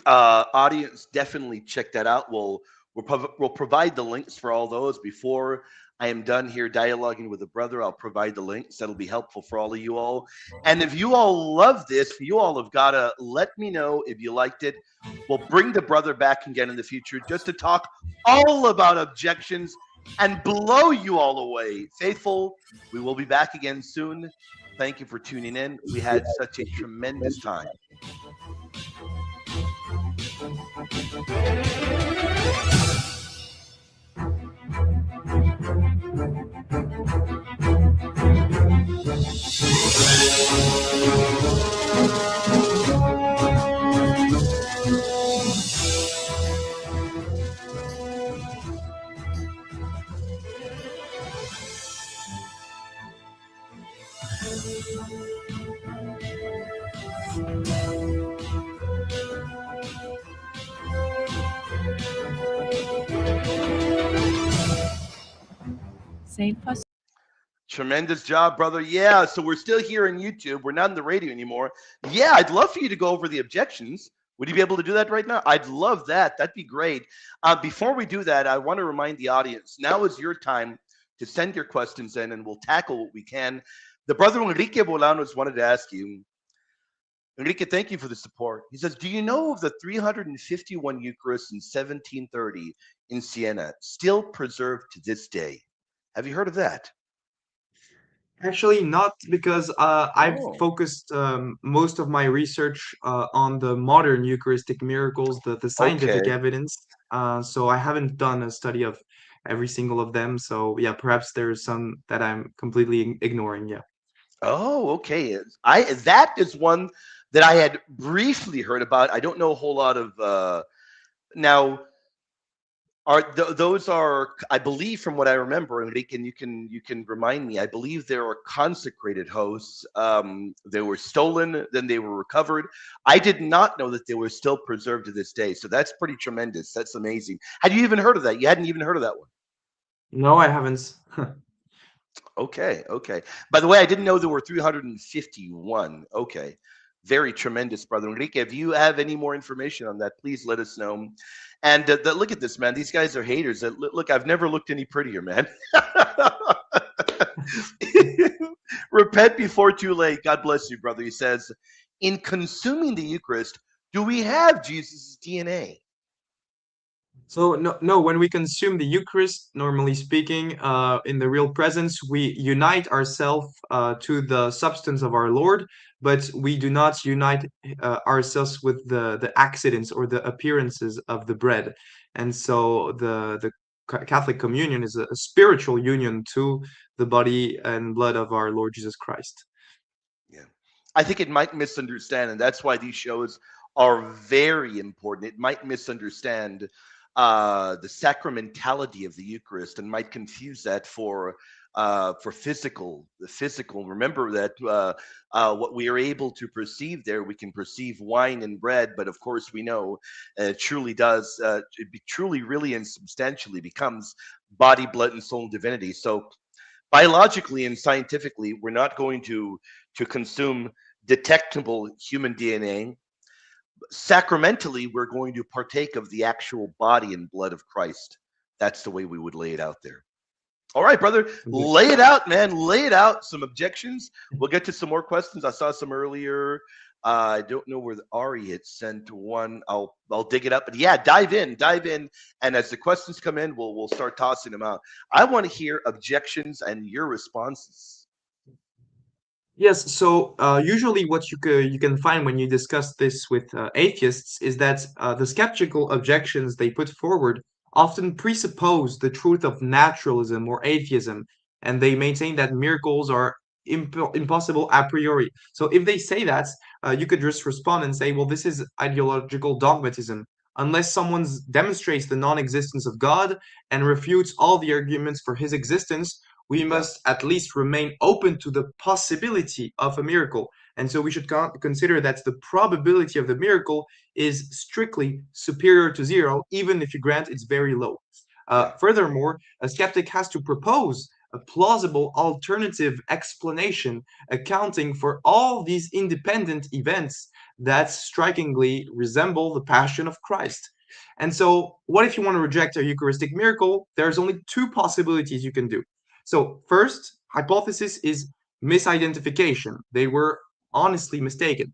Audience, definitely check that out. We'll provide the links for all those before I am done here dialoguing with a brother. I'll provide the links. That'll be helpful for all of you all. And if you all love this, you all have got to let me know if you liked it. We'll bring the brother back again in the future just to talk all about objections and blow you all away. Faithful, we will be back again soon. Thank you for tuning in. We had such a tremendous time. Saint Fuss. Tremendous job, brother. Yeah, so we're still here on YouTube. We're not on the radio anymore. Yeah, I'd love for you to go over the objections. Would you be able to do that right now? I'd love that. That'd be great. Before we do that, I want to remind the audience, now is your time to send your questions in, and we'll tackle what we can. The brother Enrique Bolanos wanted to ask you, Enrique, thank you for the support. He says, do you know of the 351 Eucharists in 1730 in Siena still preserved to this day? Have you heard of that? Actually, not because I've Oh, focused most of my research on the modern Eucharistic miracles, the scientific okay. evidence. So I haven't done a study of every single of them. So yeah, perhaps there's some that I'm completely ignoring. Yeah. Oh, okay. I that is one that I had briefly heard about. I don't know a whole lot of now. Those are, I believe, from what I remember, and you can remind me. I believe there are consecrated hosts. They were stolen, then they were recovered. I did not know that they were still preserved to this day. So that's pretty tremendous. That's amazing. Had you even heard of that? You hadn't even heard of that one. No, I haven't. Okay, okay. By the way, I didn't know there were 351. Okay. Very tremendous, brother Enrique. If you have any more information on that, please let us know. And look at this, man. These guys are haters. Look, I've never looked any prettier, man. Repent before too late. God bless you, brother. He says, in consuming the Eucharist, do we have Jesus' DNA? So no, no, when we consume the Eucharist, normally speaking, in the real presence, we unite ourselves to the substance of our Lord, but we do not unite ourselves with the accidents or the appearances of the bread. And so the Catholic communion is a spiritual union to the body and blood of our Lord Jesus Christ. Yeah. I think it might misunderstand, and that's why these shows are very important. It might misunderstand the sacramentality of the Eucharist and might confuse that for physical, the physical. Remember that what we are able to perceive there, we can perceive wine and bread, but of course we know it truly does, truly, really, and substantially becomes body, blood, and soul and divinity. So biologically and scientifically, we're not going to consume detectable human DNA. Sacramentally, we're going to partake of the actual body and blood of Christ. That's the way we would lay it out there. All right, brother, lay it out, man. Lay it out. Some objections. We'll get to some more questions. I saw some earlier. I don't know where Ari had sent one. I'll dig it up. But yeah, dive in. And as the questions come in, we'll start tossing them out. I want to hear objections and your responses. Yes, so usually what you can find when you discuss this with atheists is that the skeptical objections they put forward often presuppose the truth of naturalism or atheism, and they maintain that miracles are impossible a priori. So if they say that, you could just respond and say, well, this is ideological dogmatism. Unless someone demonstrates the non-existence of God and refutes all the arguments for his existence, we Yeah, must at least remain open to the possibility of a miracle. And so we should consider that the probability of the miracle is strictly superior to zero, even if you grant it's very low. yeah, Furthermore, a skeptic has to propose a plausible alternative explanation accounting for all these independent events that strikingly resemble the Passion of Christ. And so, what if you want to reject a Eucharistic miracle? There's only two possibilities you can do. So first hypothesis is misidentification. They were honestly mistaken.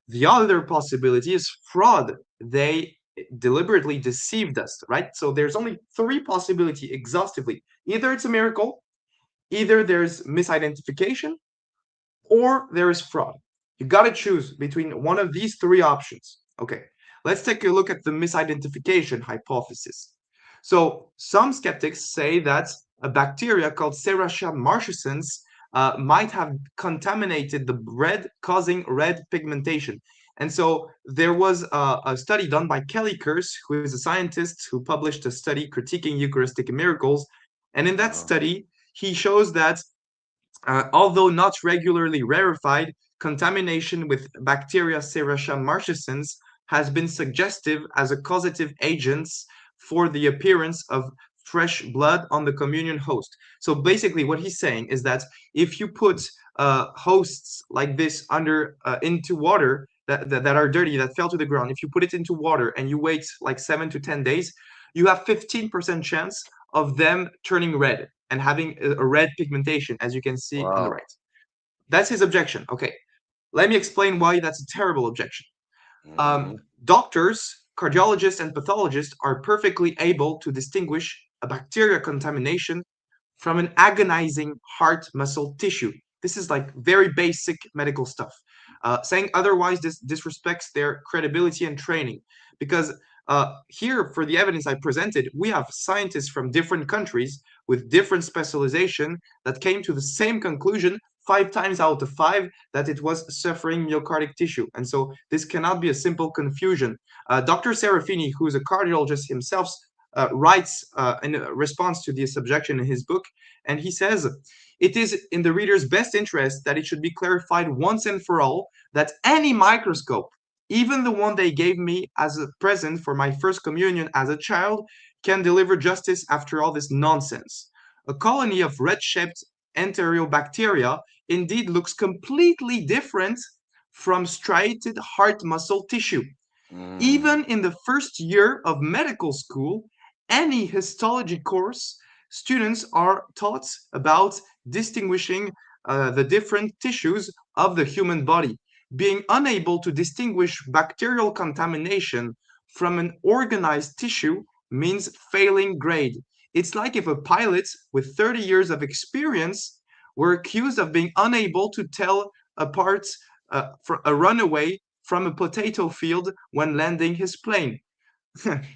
The other possibility is fraud. They deliberately deceived us, right? So there's only three possibility exhaustively. Either it's a miracle, either there's misidentification, or there is fraud. You got to choose between one of these three options. Okay, let's take a look at the misidentification hypothesis. So some skeptics say that a bacteria called Serratia marcescens might have contaminated the bread, causing red pigmentation. And so there was a study done by Kelly Kurz, who is a scientist who published a study critiquing Eucharistic miracles. And in that uh, study, he shows that although not regularly rarefied, contamination with bacteria Serratia marcescens has been suggestive as a causative agent for the appearance of fresh blood on the communion host. So basically, what he's saying is that if you put hosts like this under into water that are dirty that fell to the ground, if you put it into water and you wait like 7 to 10 days, you have 15% chance of them turning red and having a red pigmentation, as you can see on the wow. right. That's his objection. Okay, let me explain why that's a terrible objection. Hmm. Doctors, cardiologists, and pathologists are perfectly able to distinguish a bacteria contamination from an agonizing heart muscle tissue. This is like very basic medical stuff. Saying otherwise disrespects their credibility and training, because here, for the evidence I presented, we have scientists from different countries with different specialization that came to the same conclusion 5 times out of 5 that it was suffering myocardic tissue. And so this cannot be a simple confusion. Dr. Serafini, who is a cardiologist himself, writes in response to this objection in his book, and he says, "It is in the reader's best interest that it should be clarified once and for all that any microscope, even the one they gave me as a present for my first communion as a child, can deliver justice after all this nonsense. A colony of red-shaped enterobacteria indeed looks completely different from striated heart muscle tissue. Even in the first year of medical school, any histology course, students are taught about distinguishing the different tissues of the human body. Being unable to distinguish bacterial contamination from an organized tissue means failing grade. It's like if a pilot with 30 years of experience were accused of being unable to tell apart a runaway from a potato field when landing his plane."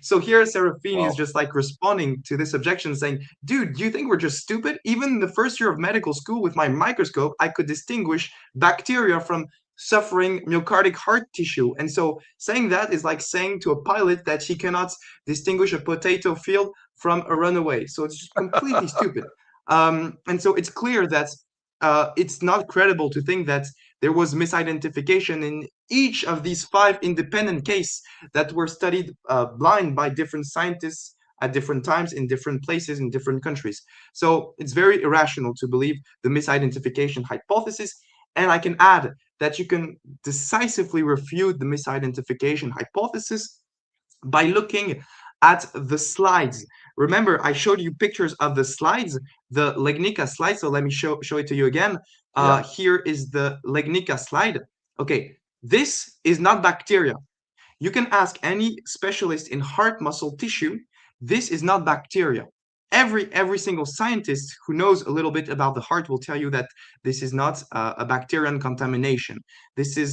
So here Serafini is Wow. just like responding to this objection, saying, dude, do you think we're just stupid? Even in the first year of medical school with my microscope, I could distinguish bacteria from suffering myocardic heart tissue. And so saying that is like saying to a pilot that he cannot distinguish a potato field from a runaway. So it's just completely stupid. And so it's clear that it's not credible to think that there was misidentification in each of these 5 independent cases that were studied blind by different scientists at different times in different places in different countries. So it's very irrational to believe the misidentification hypothesis. And I can add that you can decisively refute the misidentification hypothesis by looking at the slides. Remember, I showed you pictures of the slides, the Legnica slide. So let me show it to you again. Yeah. Here is the Legnica slide. Okay, this is not bacteria. You can ask any specialist in heart muscle tissue. This is not bacteria. Every single scientist who knows a little bit about the heart will tell you that this is not a bacterial contamination. This is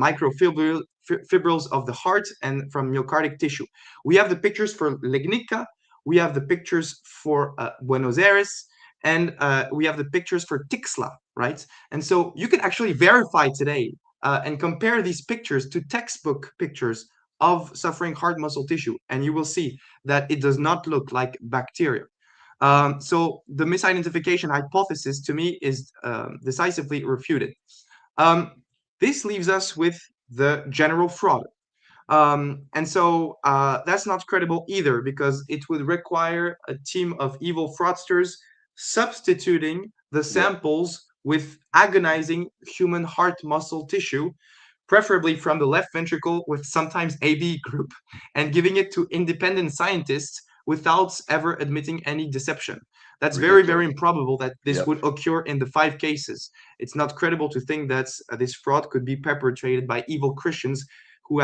microfibrils of the heart and from myocardic tissue. We have the pictures for Legnica. We have the pictures for Buenos Aires, and we have the pictures for Tixla, right? And so you can actually verify today and compare these pictures to textbook pictures of suffering heart muscle tissue, and you will see that it does not look like bacteria. So the misidentification hypothesis to me is decisively refuted. This leaves us with the general fraud. And so that's not credible either, because it would require a team of evil fraudsters substituting the samples with agonizing human heart muscle tissue, preferably from the left ventricle with sometimes AB group, and giving it to independent scientists without ever admitting any deception. That's very, very improbable that this would occur in the 5 cases. It's not credible to think that this fraud could be perpetrated by evil Christians who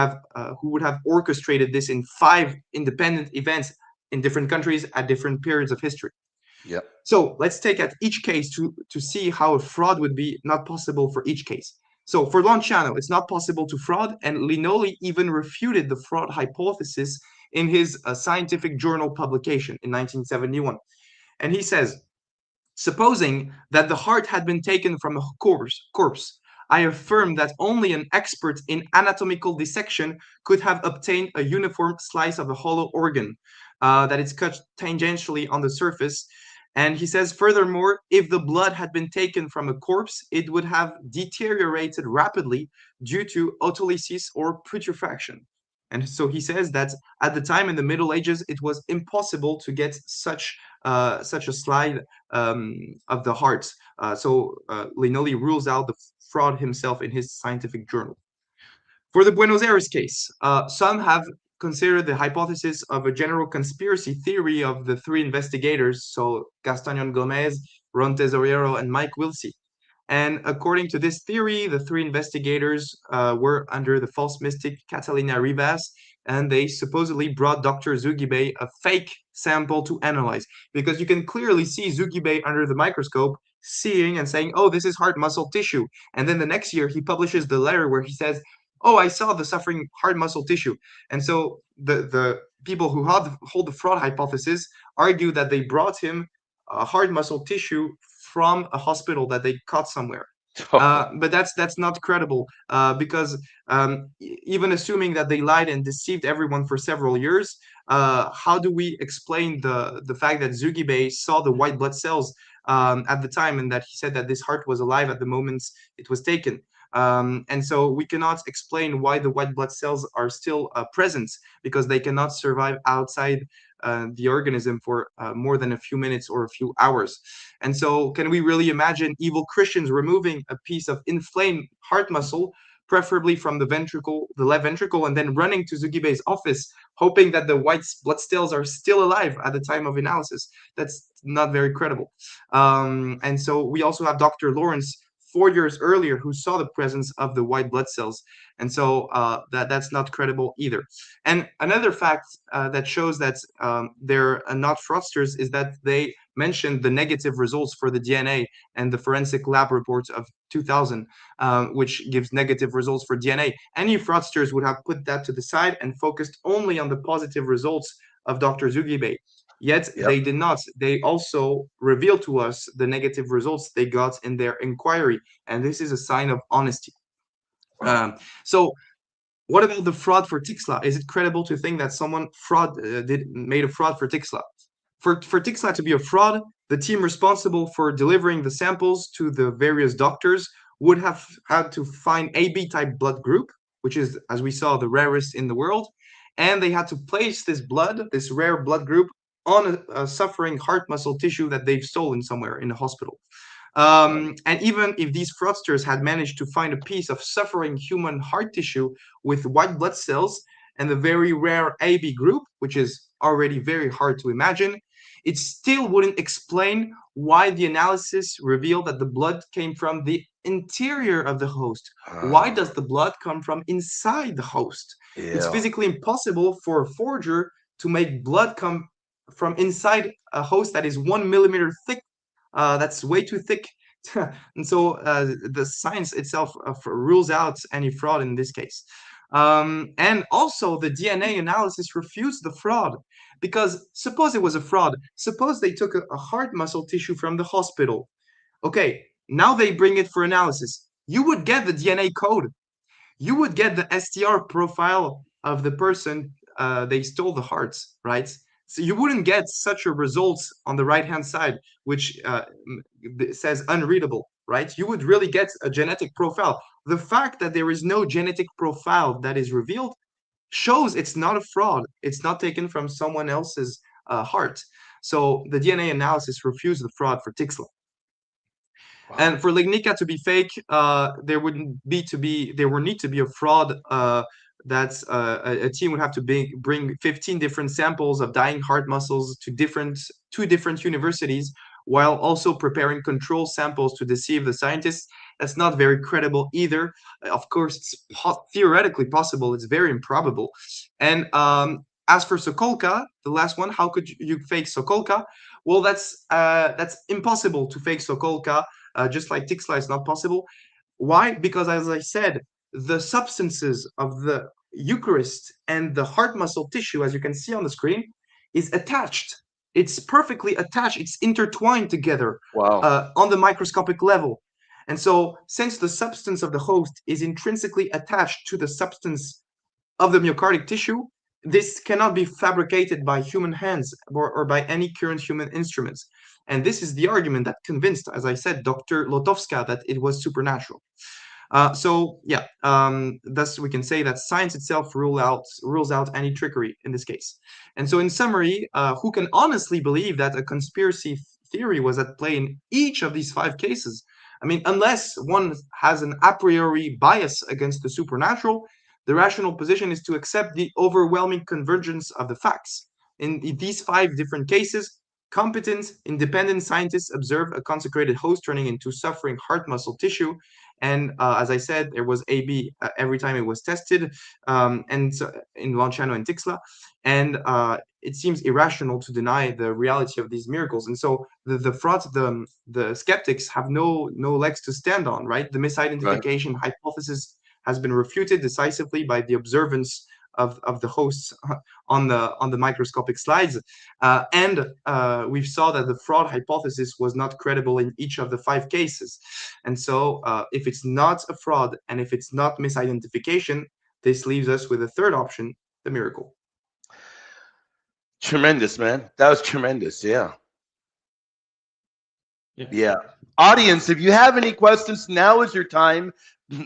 would have orchestrated this in 5 independent events in different countries at different periods of history. Yep. So let's take at each case to see how a fraud would be not possible for each case. So for Lanciano, it's not possible to fraud, and Linoli even refuted the fraud hypothesis in his scientific journal publication in 1971. And he says, supposing that the heart had been taken from a corpse, I affirm that only an expert in anatomical dissection could have obtained a uniform slice of a hollow organ that is cut tangentially on the surface. And he says, furthermore, if the blood had been taken from a corpse, it would have deteriorated rapidly due to autolysis or putrefaction. And so he says that at the time in the Middle Ages, it was impossible to get such a slide of the heart. So Linoli rules out the fraud himself in his scientific journal. For the Buenos Aires case, some have considered the hypothesis of a general conspiracy theory of the 3 investigators, so Castañón Gomez, Ron Tesoriero, and Mike Wilsey. And according to this theory, the three investigators were under the false mystic Catalina Rivas, and they supposedly brought Dr. Zugibe a fake sample to analyze, because you can clearly see Zugibe under the microscope seeing and saying, oh, this is heart muscle tissue. And then the next year he publishes the letter where he says, oh, I saw the suffering heart muscle tissue. And so the people who hold the fraud hypothesis argue that they brought him heart muscle tissue from a hospital that they caught somewhere. But that's not credible, because even assuming that they lied and deceived everyone for several years, how do we explain the fact that Zugibe saw the white blood cells at the time, and that he said that this heart was alive at the moment it was taken? And so we cannot explain why the white blood cells are still present, because they cannot survive outside the organism for more than a few minutes or a few hours. And so can we really imagine evil Christians removing a piece of inflamed heart muscle, preferably from the ventricle, the left ventricle, and then running to Zugibe's office, hoping that the white blood cells are still alive at the time of analysis? That's not very credible. And so we also have Dr. Lawrence 4 years earlier who saw the presence of the white blood cells. And so that's not credible either. And another fact that shows that they're not fraudsters is that they mentioned the negative results for the DNA and the forensic lab report of 2000, which gives negative results for DNA. Any fraudsters would have put that to the side and focused only on the positive results of Dr. Zugibe. Yet they did not. They also revealed to us the negative results they got in their inquiry, and this is a sign of honesty. So what about the fraud for Tixla? Is it credible to think that someone made a fraud for Tixla? For Tixla to be a fraud, the team responsible for delivering the samples to the various doctors would have had to find AB type blood group, which is, as we saw, the rarest in the world, and they had to place this rare blood group, on a suffering heart muscle tissue that they've stolen somewhere in a hospital. And even if these fraudsters had managed to find a piece of suffering human heart tissue with white blood cells and the very rare AB group, which is already very hard to imagine, it still wouldn't explain why the analysis revealed that the blood came from the interior of the host. Why does the blood come from inside the host? It's physically impossible for a forger to make blood come from inside a host that is 1 millimeter thick. That's way too thick. And so the science itself rules out any fraud in this case. And also the DNA analysis refutes the fraud, because suppose it was a fraud. Suppose they took a heart muscle tissue from the hospital. Okay, now they bring it for analysis. You would get the DNA code. You would get the STR profile of the person they stole the hearts, right? So you wouldn't get such a result on the right-hand side, which says unreadable, right? You would really get a genetic profile. The fact that there is no genetic profile that is revealed shows it's not a fraud. It's not taken from someone else's heart. So the DNA analysis refused the fraud for Tixla. Wow. And for Lignica to be fake, there would need to be a fraud. That a team would have to bring 15 different samples of dying heart muscles to two different universities, while also preparing control samples to deceive the scientists. That's not very credible either. Of course, it's theoretically possible. It's very improbable. And as for Sokolka, the last one, how could you fake Sokolka? Well, that's impossible to fake Sokolka, just like Tixla is not possible. Why? Because, as I said, the substances of the Eucharist and the heart muscle tissue, as you can see on the screen, is attached. It's perfectly attached. It's intertwined together on the microscopic level. And so since the substance of the host is intrinsically attached to the substance of the myocardic tissue, this cannot be fabricated by human hands or by any current human instruments. And this is the argument that convinced, as I said, Dr. Lotowska that it was supernatural. Thus we can say that science itself rules out any trickery in this case. And so in summary, who can honestly believe that a conspiracy theory was at play in each of these 5 cases? I mean, unless one has an a priori bias against the supernatural, the rational position is to accept the overwhelming convergence of the facts. In these 5 different cases, Competent, independent scientists observed a consecrated host turning into suffering heart muscle tissue. And as I said, there was AB every time it was tested, and so, in Lanciano and Tixla. And it seems irrational to deny the reality of these miracles. And so the skeptics have no legs to stand on, right? The misidentification hypothesis has been refuted decisively by the observance of the hosts on the microscopic slides, and we saw that the fraud hypothesis was not credible in each of the 5 cases. And so, if it's not a fraud and if it's not misidentification, this leaves us with a third option: the miracle. Tremendous, man. That was tremendous. Yeah. Yeah. Audience, if you have any questions, now is your time.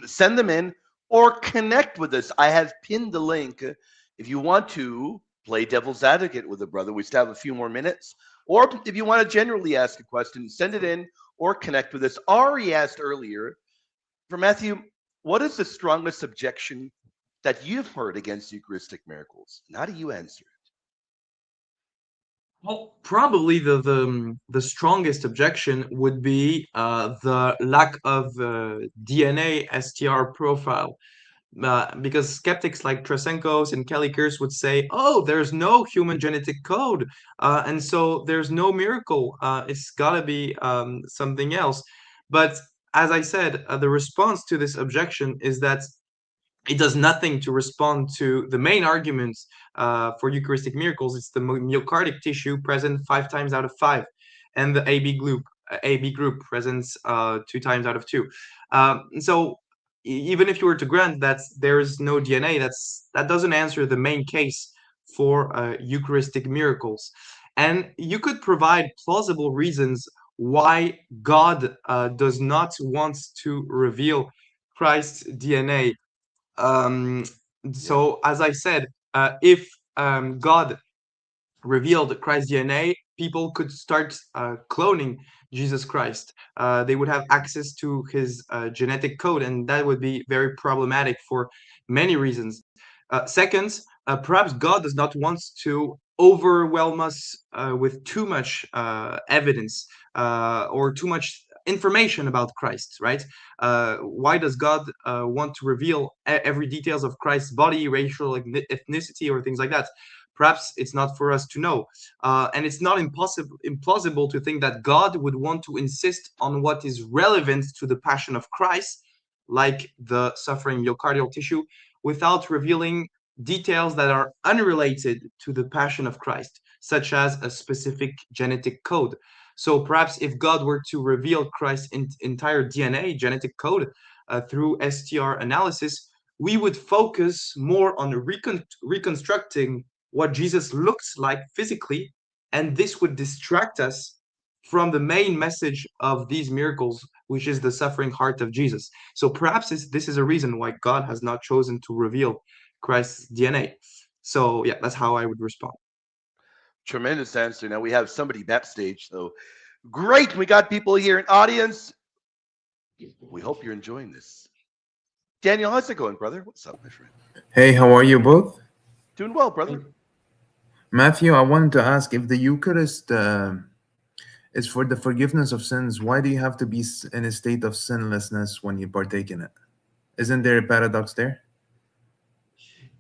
Send them in or connect with us. I have pinned the link. If you want to play devil's advocate with a brother, we still have a few more minutes. Or if you want to generally ask a question, send it in or connect with us. Ari asked earlier, for Matthew, what is the strongest objection that you've heard against Eucharistic miracles? And how do you answer it? Well, probably the strongest objection would be the lack of DNA STR profile. Because skeptics like Trasenkos and Kelly-Kers would say, oh, there's no human genetic code, and so there's no miracle. It's got to be something else. But as I said, the response to this objection is that it does nothing to respond to the main arguments for Eucharistic miracles. It's the myocardic tissue present 5 times out of 5, and the AB group presents 2 times out of 2. So even if you were to grant that there is no DNA, that doesn't answer the main case for Eucharistic miracles. And you could provide plausible reasons why God does not want to reveal Christ's DNA. So, as I said, if God revealed Christ's DNA, people could start cloning Jesus Christ. They would have access to his genetic code, and that would be very problematic for many reasons. Second, perhaps God does not want to overwhelm us with too much evidence or too much information about Christ, right? Why does God want to reveal every details of Christ's body, racial ethnicity, or things like that? Perhaps it's not for us to know. And it's not implausible to think that God would want to insist on what is relevant to the passion of Christ, like the suffering myocardial tissue, without revealing details that are unrelated to the passion of Christ, such as a specific genetic code. So perhaps if God were to reveal Christ's entire DNA genetic code through STR analysis, we would focus more on reconstructing what Jesus looks like physically, and this would distract us from the main message of these miracles, which is the suffering heart of Jesus. So perhaps this is a reason why God has not chosen to reveal Christ's DNA. So yeah, that's how I would respond. Tremendous answer. Now we have somebody backstage, so great. We got people here in audience. We hope you're enjoying this. Daniel, how's it going, brother? What's up, my friend? Hey, how are you both? Doing well, brother. Matthew, I wanted to ask, if the Eucharist is for the forgiveness of sins, why do you have to be in a state of sinlessness when you partake in it? Isn't there a paradox there?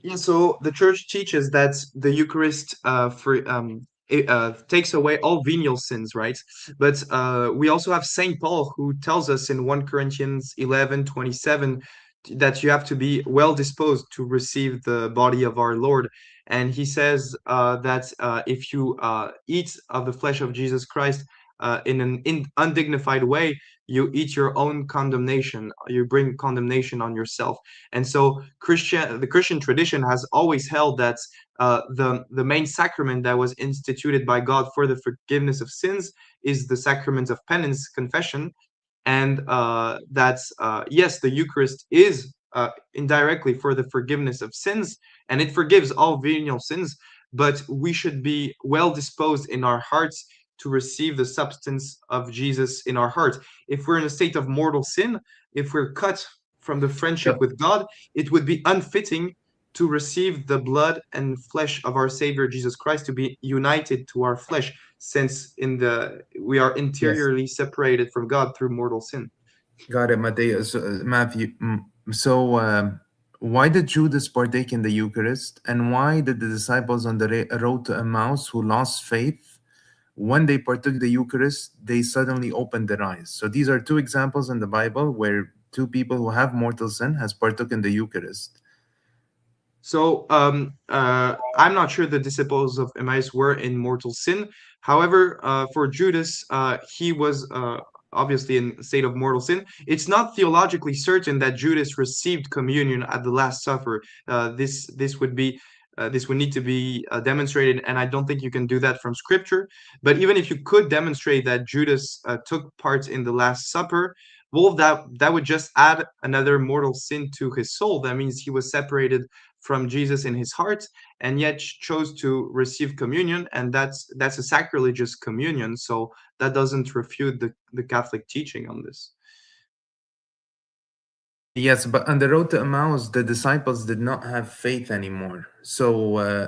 Yeah, so the church teaches that the Eucharist takes away all venial sins, right? But we also have Saint Paul, who tells us in 1 Corinthians 11:27 that you have to be well disposed to receive the body of our Lord. And he says that if you eat of the flesh of Jesus Christ in an undignified way, you eat your own condemnation. You bring condemnation on yourself. And so the Christian tradition has always held that the main sacrament that was instituted by God for the forgiveness of sins is the sacrament of penance, confession, and yes, the Eucharist is indirectly for the forgiveness of sins, and it forgives all venial sins, but we should be well disposed in our hearts to receive the substance of Jesus in our heart. If we're in a state of mortal sin, if we're cut from the friendship with God, it would be unfitting to receive the blood and flesh of our Savior Jesus Christ, to be united to our flesh, since we are Yes. interiorly separated from God through mortal sin. Got it, Mateo. Matthew. So, why did Judas partake in the Eucharist, and why did the disciples on the road to Emmaus who lost faith, when they partook the Eucharist, they suddenly opened their eyes? So these are two examples in the Bible where two people who have mortal sin has partook in the Eucharist. So I'm not sure the disciples of Emmaus were in mortal sin. However, for Judas, he was obviously in a state of mortal sin. It's not theologically certain that Judas received communion at the Last Supper. This would need to be demonstrated, and I don't think you can do that from Scripture. But even if you could demonstrate that Judas took part in the Last Supper, well, that would just add another mortal sin to his soul. That means he was separated from Jesus in his heart, and yet chose to receive communion, and that's a sacrilegious communion. So that doesn't refute the Catholic teaching on this. Yes, but on the road to Emmaus, the disciples did not have faith anymore. So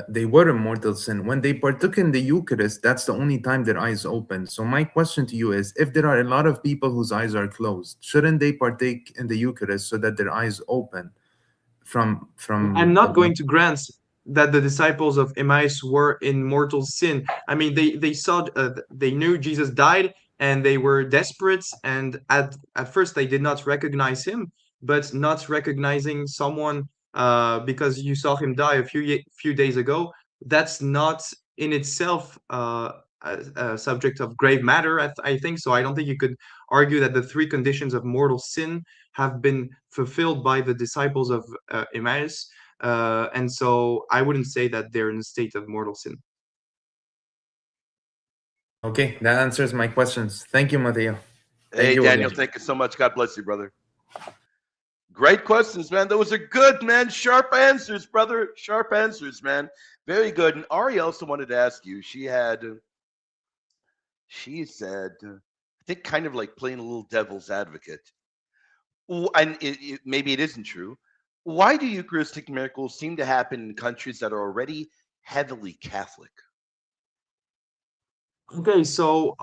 they were in mortal sin. When they partook in the Eucharist, that's the only time their eyes opened. So my question to you is, if there are a lot of people whose eyes are closed, shouldn't they partake in the Eucharist so that their eyes open from I'm not the going to grant that the disciples of Emmaus were in mortal sin. I mean, they knew Jesus died, and they were desperate, and at first they did not recognize him. But not recognizing someone because you saw him die a few days ago, that's not in itself a subject of grave matter, I think. So I don't think you could argue that the three conditions of mortal sin have been fulfilled by the disciples of Emmaus. And so I wouldn't say that they're in a state of mortal sin. Okay, that answers my questions. Thank you, Mateo. Thank Hey, you Daniel, again. thank you so much. God bless you, brother. Great questions, man. Those are good, man. Sharp answers, brother. Sharp answers, man. Very good. And Ari also wanted to ask you. She said, I think, kind of like playing a little devil's advocate. And maybe it isn't true. Why do Eucharistic miracles seem to happen in countries that are already heavily Catholic? Okay, so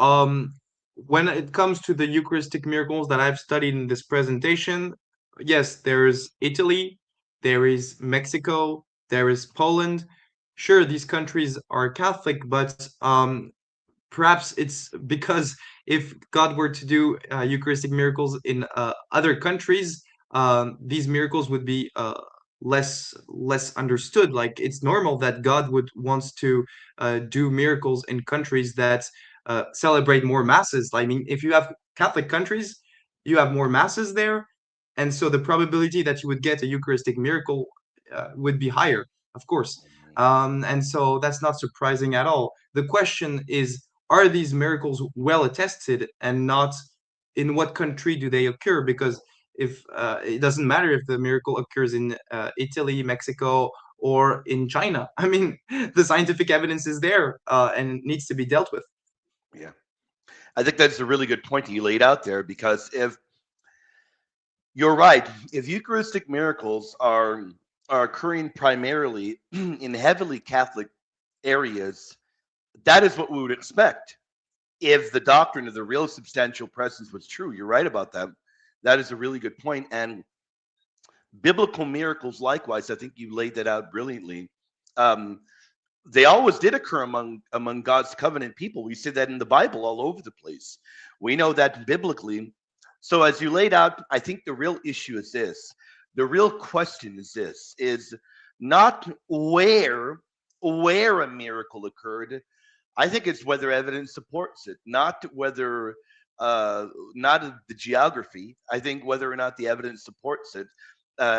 when it comes to the Eucharistic miracles that I've studied in this presentation, yes, there is Italy, there is Mexico, there is Poland. Sure, these countries are Catholic, but perhaps it's because if God were to do Eucharistic miracles in other countries, these miracles would be less understood. Like, it's normal that God would wants to do miracles in countries that celebrate more masses. I mean, if you have Catholic countries, you have more masses there, and so the probability that you would get a Eucharistic miracle would be higher, of course. And so that's not surprising at all. The question is, are these miracles well attested, and not in what country do they occur? Because if it doesn't matter if the miracle occurs in Italy, Mexico, or in China. I mean, the scientific evidence is there and needs to be dealt with. Yeah. I think that's a really good point that you laid out there, because if you're right, if Eucharistic miracles are occurring primarily in heavily Catholic areas, that is what we would expect. If the doctrine of the real substantial presence was true, you're right about that. That is a really good point. And biblical miracles, likewise, I think you laid that out brilliantly. They always did occur among God's covenant people. We see that in the Bible all over the place. We know that biblically. So as you laid out, I think the real issue is this. The real question is this, is not where a miracle occurred. I think it's whether evidence supports it, not whether, not the geography. I think whether or not the evidence supports it,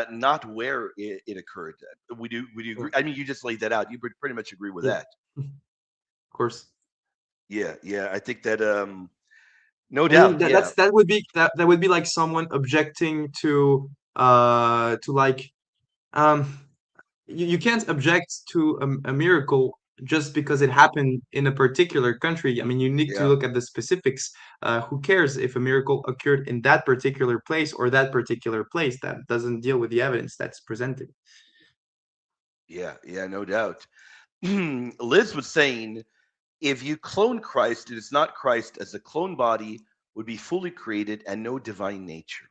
not where it occurred. Would you agree? I mean, you just laid that out. You pretty much agree with that. Of course. Yeah. I think that, no I doubt. mean, that would be like someone objecting to like um you can't object to a miracle just because it happened in a particular country. I mean, you need to Yeah. look at the specifics. Who cares if a miracle occurred in that particular place or that particular place? That doesn't deal with the evidence that's presented. Yeah, yeah, no doubt. Liz was saying if you clone Christ, it is not Christ, as the clone body would be fully created and no divine nature.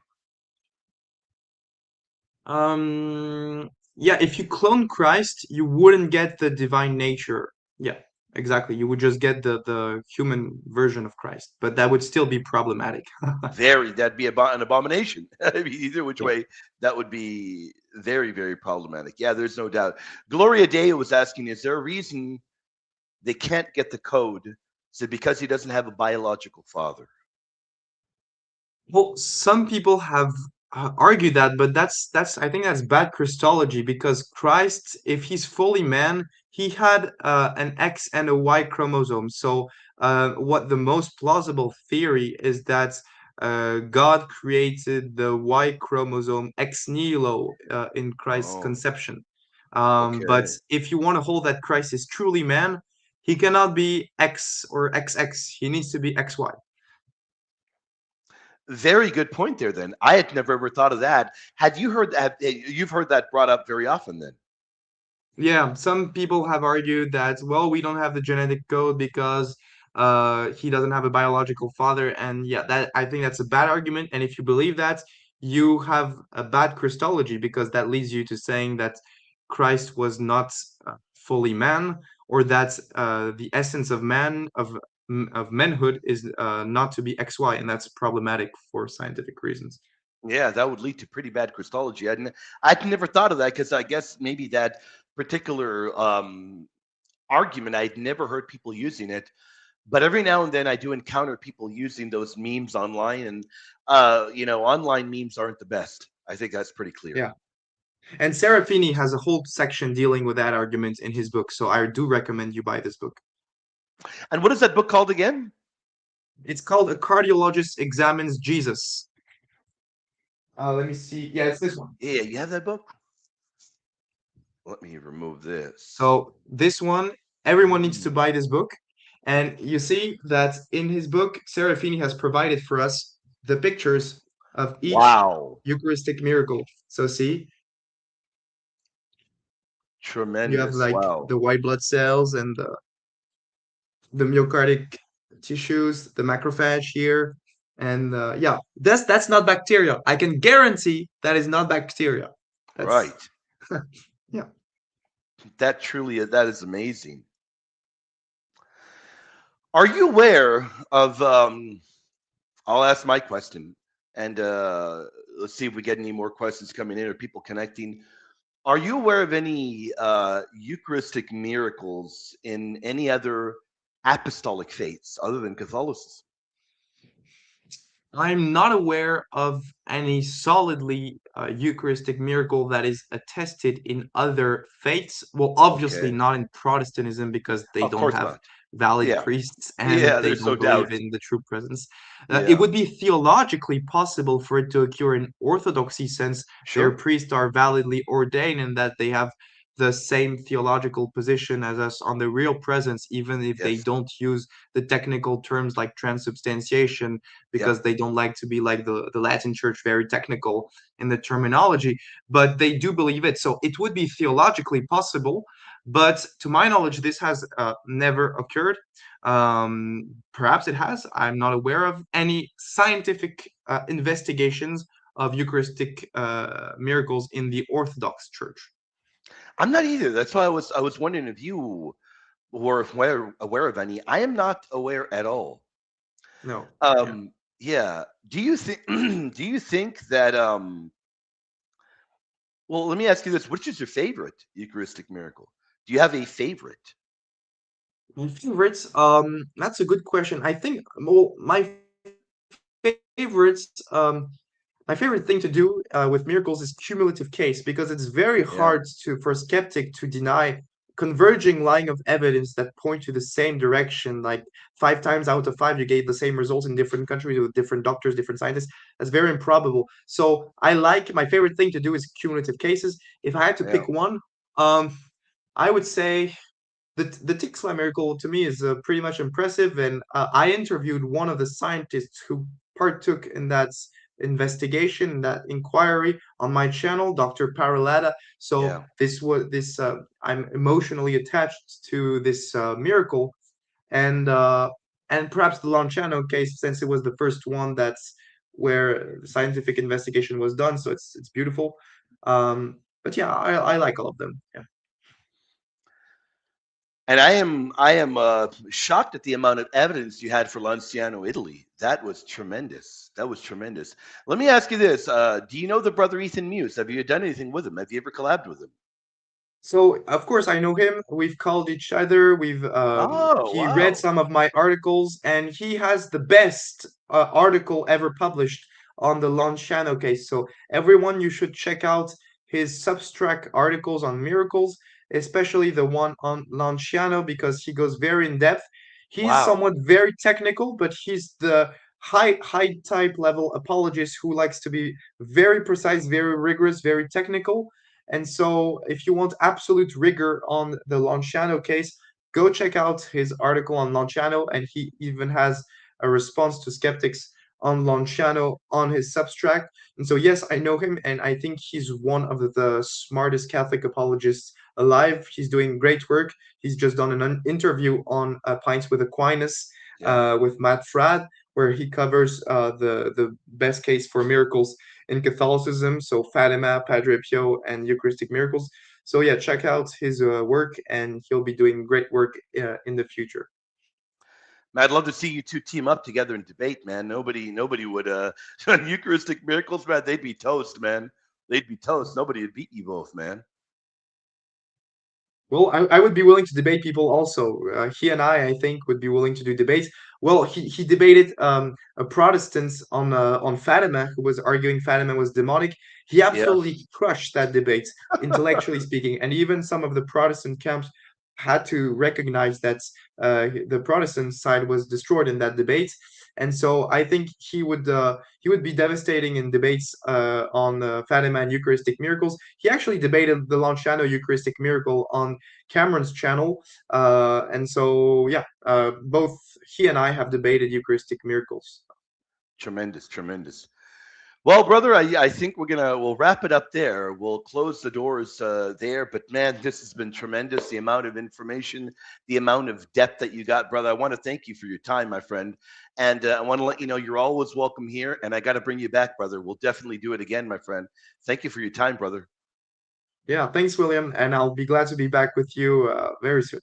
Yeah, if you clone Christ, you wouldn't get the divine nature. Yeah, exactly. You would just get the human version of Christ, but that would still be problematic. That'd be an abomination. I mean, either which Yeah. way, that would be very, very problematic. Yeah, there's no doubt. Gloria Deo was asking, is there a reason they can't get the code? So because he doesn't have a biological father. Well, some people have argued that, but that's I think that's bad Christology because Christ, if he's fully man, he had an X and a Y chromosome. So what the most plausible theory is that God created the Y chromosome ex nihilo in Christ's Oh, conception. But okay. if you want to hold that Christ is truly man, he cannot be X or XX. He needs to be XY. Very good point there. Then I had never ever thought of that. Had you heard that? You've heard that brought up very often. Then. Yeah, some people have argued that, well, we don't have the genetic code because he doesn't have a biological father. And yeah, that I think that's a bad argument. And if you believe that, you have a bad Christology because that leads you to saying that Christ was not fully man, or that the essence of man, of manhood, is not to be XY, and that's problematic for scientific reasons. Yeah, that would lead to pretty bad Christology. I'd never thought of that because I guess maybe that particular argument I'd never heard people using it. But every now and then I do encounter people using those memes online, and online memes aren't the best. I think that's pretty clear. Yeah. And Serafini has a whole section dealing with that argument in his book, so I do recommend you buy this book. And what is that book called again? It's called A Cardiologist Examines Jesus. Let me see. Yeah, it's this one. Yeah, you have that book? Let me remove this. So this one, everyone needs to buy this book. And you see that in his book, Serafini has provided for us the pictures of each Wow. Eucharistic miracle. So see, you have Tremendous. like Wow. the white blood cells and the myocardic tissues, the macrophage here, and yeah, that's not bacteria. I can guarantee that is not bacteria. That's Right. yeah. That truly is, that is amazing. Are you aware of I'll ask my question, and let's see if we get any more questions coming in or people connecting. Are you aware of any Eucharistic miracles in any other apostolic faiths other than Catholicism? I'm not aware of any solidly Eucharistic miracle that is attested in other faiths. Well, obviously Okay. not in Protestantism because they Of don't course have not. valid Yeah. priests Yeah, and they there's no don't believe doubt. in the true presence. It Yeah. would be theologically possible for it to occur in Orthodoxy since their Sure. priests are validly ordained and that they have the same theological position as us on the real presence, even if they Yes. don't use the technical terms like transubstantiation Yep. because they don't like to be like the Latin Church, very technical in the terminology, but they do believe it. So it would be theologically possible, but to my knowledge, this has never occurred. Perhaps it has. I'm not aware of any scientific investigations of Eucharistic miracles in the Orthodox Church. I'm not either. That's why I was wondering if you were aware of any. I am not aware at all. No. Yeah. Yeah. Do you think do you think that well, let me ask you this. Which is your favorite Eucharistic miracle? Do you have a favorite? My favorites, that's a good question. I think, well, favorites, my favorite thing to do with miracles is cumulative case because it's very Yeah. hard for a skeptic to deny converging line of evidence that point to the same direction. Like 5 times out of 5, you get the same results in different countries with different doctors, different scientists. That's very improbable. So I like my favorite thing to do is cumulative cases. If I had to Yeah. pick one, I would say the Tixla miracle to me is pretty much impressive, and I interviewed one of the scientists who partook in that investigation, that inquiry on my channel, Dr. Paralata. So Yeah. I'm emotionally attached to this miracle, and perhaps the Lanciano case, since it was the first one that's where scientific investigation was done. So it's beautiful. But yeah, I like all of them. Yeah. And I am shocked at the amount of evidence you had for Lanciano, Italy. That was tremendous. That was tremendous. Let me ask you this: do you know the brother Ethan Muse? Have you done anything with him? Have you ever collabed with him? So of course I know him. We've called each other. Oh, He read wow! some of my articles, and he has the best article ever published on the Lanciano case. So everyone, you should check out his Substract articles on miracles, especially the one on Lanciano, because he goes very in depth. He's Wow! somewhat very technical, but he's the high type level apologist who likes to be very precise, very rigorous, very technical. And so, if you want absolute rigor on the Lanciano case, go check out his article on Lanciano. And he even has a response to skeptics on Lanciano on his Substract. And so, yes, I know him, and I think he's one of the smartest Catholic apologists alive. He's doing great work. He's just done an interview on Pints with Aquinas Yeah, with Matt Frad, where he covers the best case for miracles in Catholicism, so Fatima, Padre Pio, and Eucharistic miracles. So yeah, check out his work, and he'll be doing great work in the future. man, I'd love to see you two team up together and debate, man. Nobody would on Eucharistic miracles, man. They'd be toast, man. They'd be toast. Nobody would beat you both, man. Well, I would be willing to debate people also. He and I think, would be willing to do debates. Well, he debated a Protestant on Fatima, who was arguing Fatima was demonic. He Yeah. absolutely crushed that debate, intellectually speaking. And even some of the Protestant camps had to recognize that the Protestant side was destroyed in that debate. And so I think he would be devastating in debates on Fatima and Eucharistic miracles. He actually debated the Lanciano Eucharistic miracle on Cameron's channel, and so yeah, both he and I have debated Eucharistic miracles. Tremendous, tremendous. Well, brother, I think we'll wrap it up there. We'll close the doors there. But man, this has been tremendous. The amount of information, the amount of depth that you got, brother. I want to thank you for your time, my friend. And I want to let you know you're always welcome here. And I got to bring you back, brother. We'll definitely do it again, my friend. Thank you for your time, brother. Yeah, thanks, William, and I'll be glad to be back with you very soon.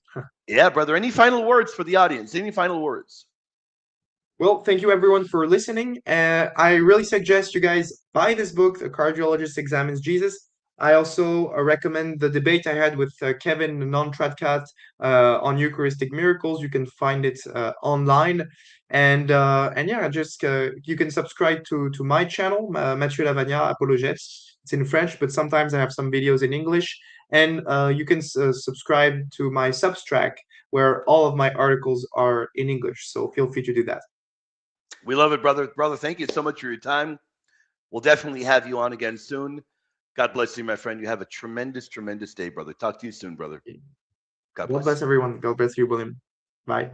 Yeah, brother. Any final words for the audience? Any final words? Well, thank you everyone for listening. I really suggest you guys buy this book, A Cardiologist Examines Jesus. I also recommend the debate I had with Kevin Non-Tradcat on Eucharistic miracles. You can find it online, and yeah, just you can subscribe to my channel, Mathieu Lavagna Apologètes. It's in French, but sometimes I have some videos in English, and you can subscribe to my Substract, where all of my articles are in English. So feel free to do that. We love it, brother. Brother, thank you so much for your time. We'll definitely have you on again soon. God bless you, my friend. You have a tremendous, tremendous day, brother. Talk to you soon, brother. God God bless. bless everyone. God bless you, William. Bye.